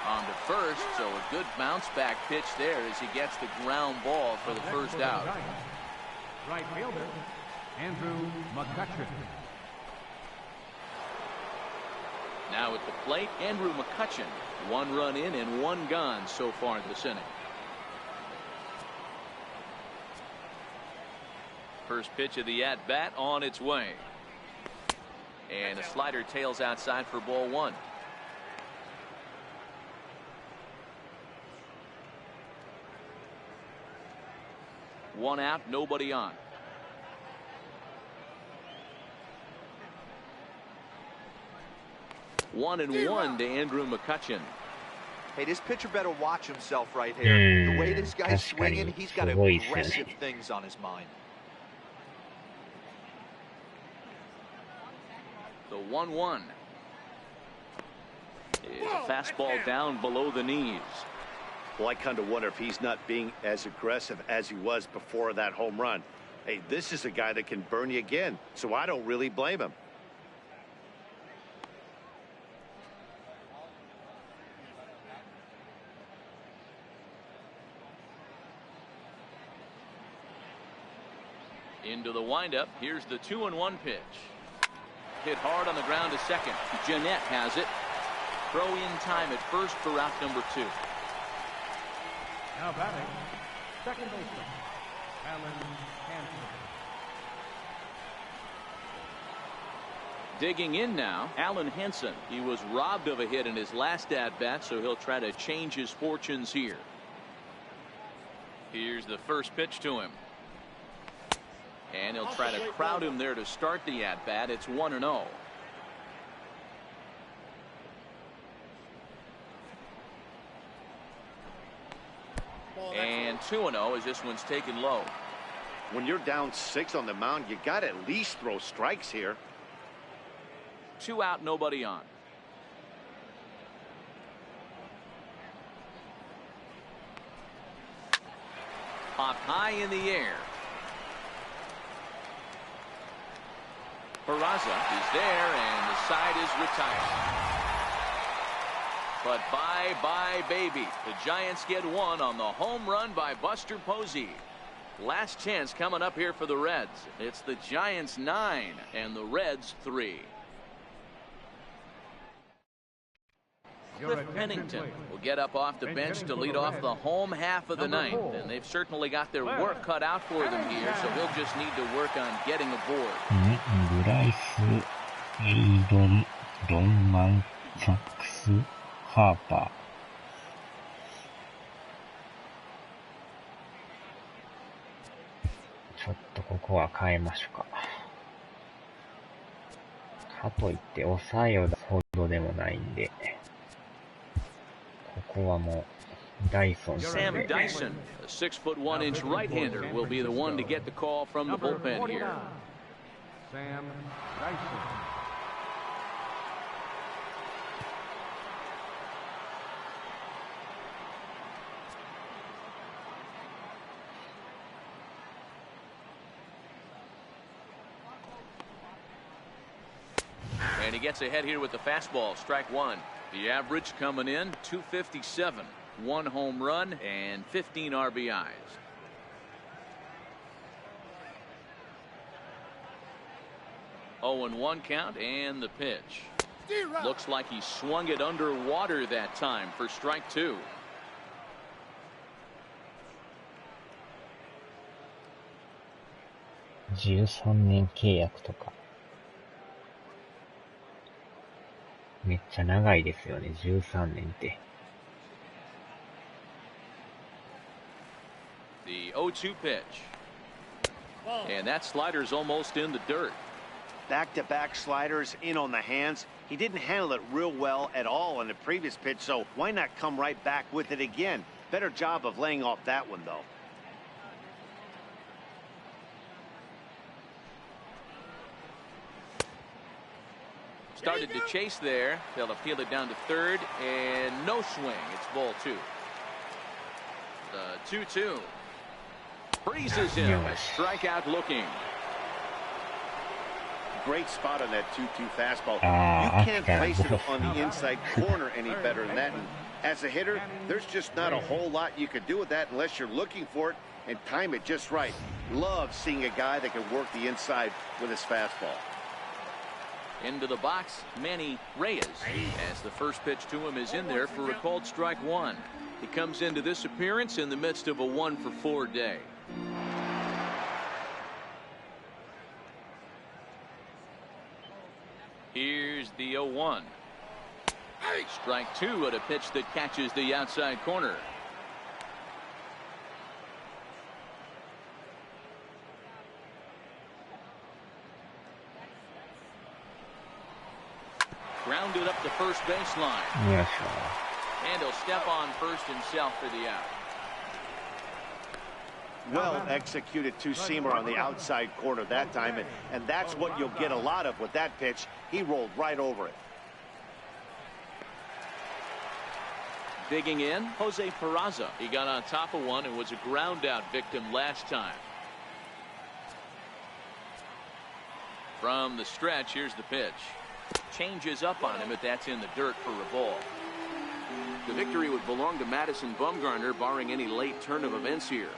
On to first, so a good bounce back pitch there as he gets the ground ball for the first out. Right fielder, Andrew McCutcheon. Now at the plate, Andrew McCutcheon. 1 run in and 1 gone so far this inning. First pitch of the at-bat on its way. And a slider tails outside for ball 1. One out, nobody on. One and 1 to Andrew McCutcheon. Hey, this pitcher better watch himself right here. The way this guy's swinging, he's got aggressive things on his mind. The 1-1 is a fastball down below the knees. Well, I kind of wonder if he's not being as aggressive as he was before that home run. Hey, this is a guy that can burn you again, so I don't really blame him. Into the windup. Here's the 2-1 pitch. Hit hard on the ground to second. Jeanette has it. Throw in time at first for out number 2. Now batting, second baseman, Alan Hansen. Digging in now, Alan Henson. He was robbed of a hit in his last at-bat, so he'll try to change his fortunes here. Here's the first pitch to him. And he'll try to crowd him there to start the at-bat. It's 1-0. And 2-0 as this one's taken low. When you're down 6 on the mound, you got to at least throw strikes here. 2 out, nobody on. Popped high in the air. Peraza is there, and the side is retired. But bye-bye, baby. The Giants get 1 on the home run by Buster Posey. Last chance coming up here for the Reds. It's the Giants 9 and the Reds 3. Cliff Pennington will get up off the bench to lead off the home half of the ninth, and they've certainly got their work cut out for them here, so he'll just need to work on getting aboard. グライス、エイドル、ロンマン、サックス、ハーパー。ちょっとここは変えましょうか。かといって抑えを出すほどでもないんで、ここはもう Sam Dyson, a 6'1" right-hander, will be the one to get the call from the bullpen here. Sam Dyson. And he gets ahead here with the fastball, strike one. The average coming in, 257. 1 home run and 15 RBIs. Oh, and 1 count and the pitch. Looks like he swung it underwater that time for strike 2. $13年契約とか。めっちゃ長いですよね、13年って。The 0-2 pitch. And that slider's almost in the dirt. Back-to-back sliders in on the hands. He didn't handle it real well at all on the previous pitch, so why not come right back with it again? Better job of laying off that one, though. Started to chase there. They'll appeal it down to third, and no swing. It's ball 2. The 2-2. Freezes him. A strikeout looking. Great spot on that 2-2 fastball. You can't place it on the inside corner any better than that. And as a hitter, there's just not a whole lot you can do with that unless you're looking for it and time it just right. Love seeing a guy that can work the inside with his fastball. Into the box, Manny Reyes, as the first pitch to him is in there for a called strike 1. He comes into this appearance in the midst of a 1-for-4 day. Here's the 0-1. Strike 2 at a pitch that catches the outside corner. Grounded up the first baseline. Yes, and he'll step on first himself for the out. Well executed two-seamer on the outside corner that time, and that's what you'll get a lot of with that pitch. He rolled right over it. Digging in, Jose Peraza. He got on top of one and was a ground out victim last time. From the stretch, here's the pitch. Changes up on him, but that's in the dirt for a ball. The victory would belong to Madison Bumgarner, barring any late turn of events here.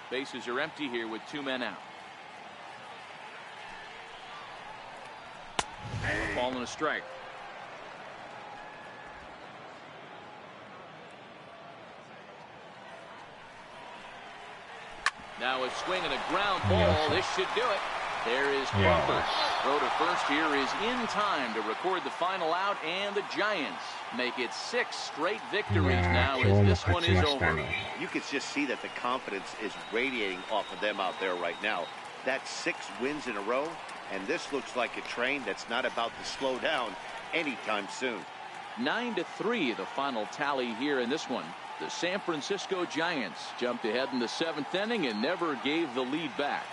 Bases are empty here with 2 men out. Ball and a strike. Now a swing and a ground ball. This should do it. There is Crawford. Throw to first here is in time to record the final out, and the Giants make it 6 straight victories now as this one is over. You can just see that the confidence is radiating off of them out there right now. That's 6 wins in a row, and this looks like a train that's not about to slow down anytime soon. 9-3 the final tally here in this one. The San Francisco Giants jumped ahead in the 7th inning and never gave the lead back.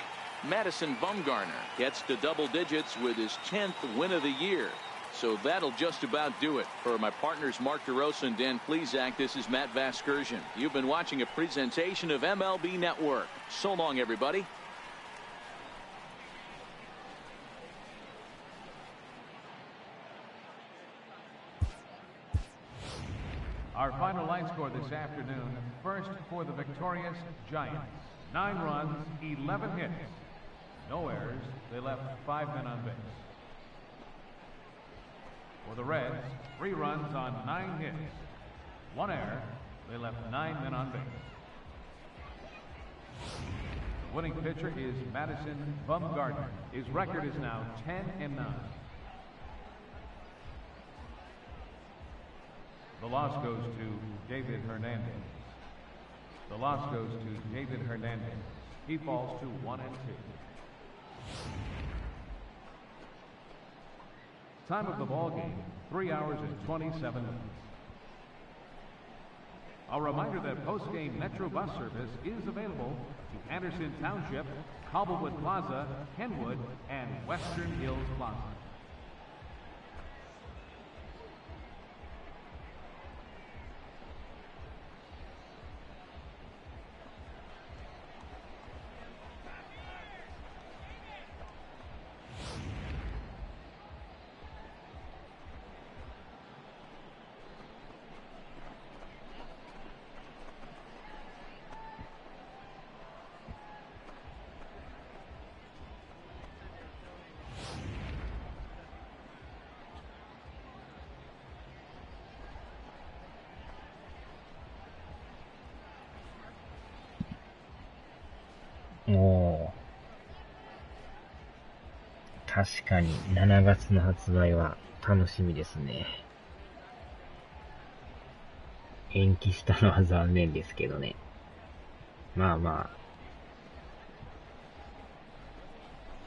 Madison Bumgarner gets to double digits with his 10th win of the year. So that'll just about do it. For my partners Mark DeRosa and Dan Plesac, this is Matt Vasgersian. You've been watching a presentation of MLB Network. So long, everybody. Our final line score this afternoon. First for the victorious Giants. 9 runs, 11 hits. No errors. They left 5 men on base. For the Reds, 3 runs on 9 hits. 1 error. They left 9 men on base. The winning pitcher is Madison Bumgarner. His record is now 10-9. The loss goes to David Hernandez. The loss goes to David Hernandez. He falls to 1-2. Time of the ball game, 3 hours and 27 minutes. A reminder that post-game Metro bus service is available to Anderson Township, Cobblewood Plaza, Kenwood, and Western Hills Plaza.おー。確かに7月の発売は楽しみですね。延期したのは残念ですけどね。まあま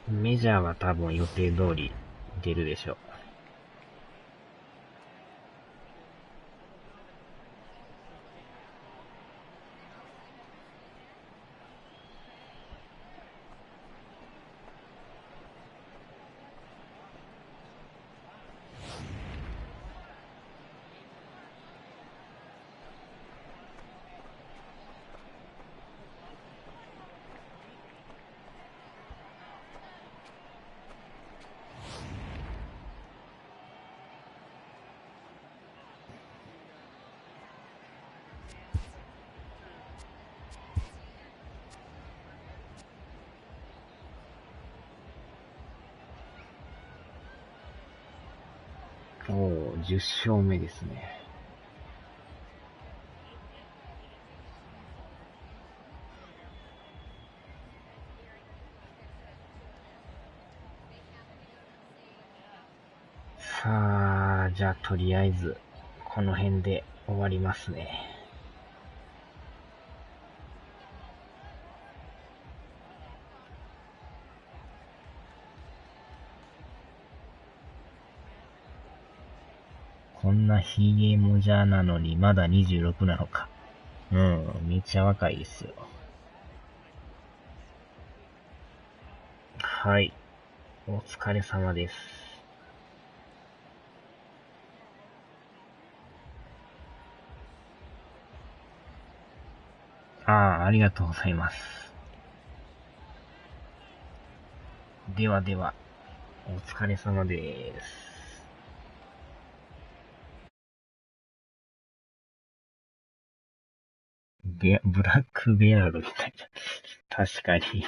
あ。メジャーは多分予定通り出るでしょう。おー、10勝目ですね。さあ、じゃあとりあえず、この辺で終わりますね。こんなヒゲモジャなのにまだ26なのか。めっちゃ若いですよ。はい。お疲れ様です。ありがとうございます。ではでは、お疲れ様です。ブラックベアードみたいな。確かに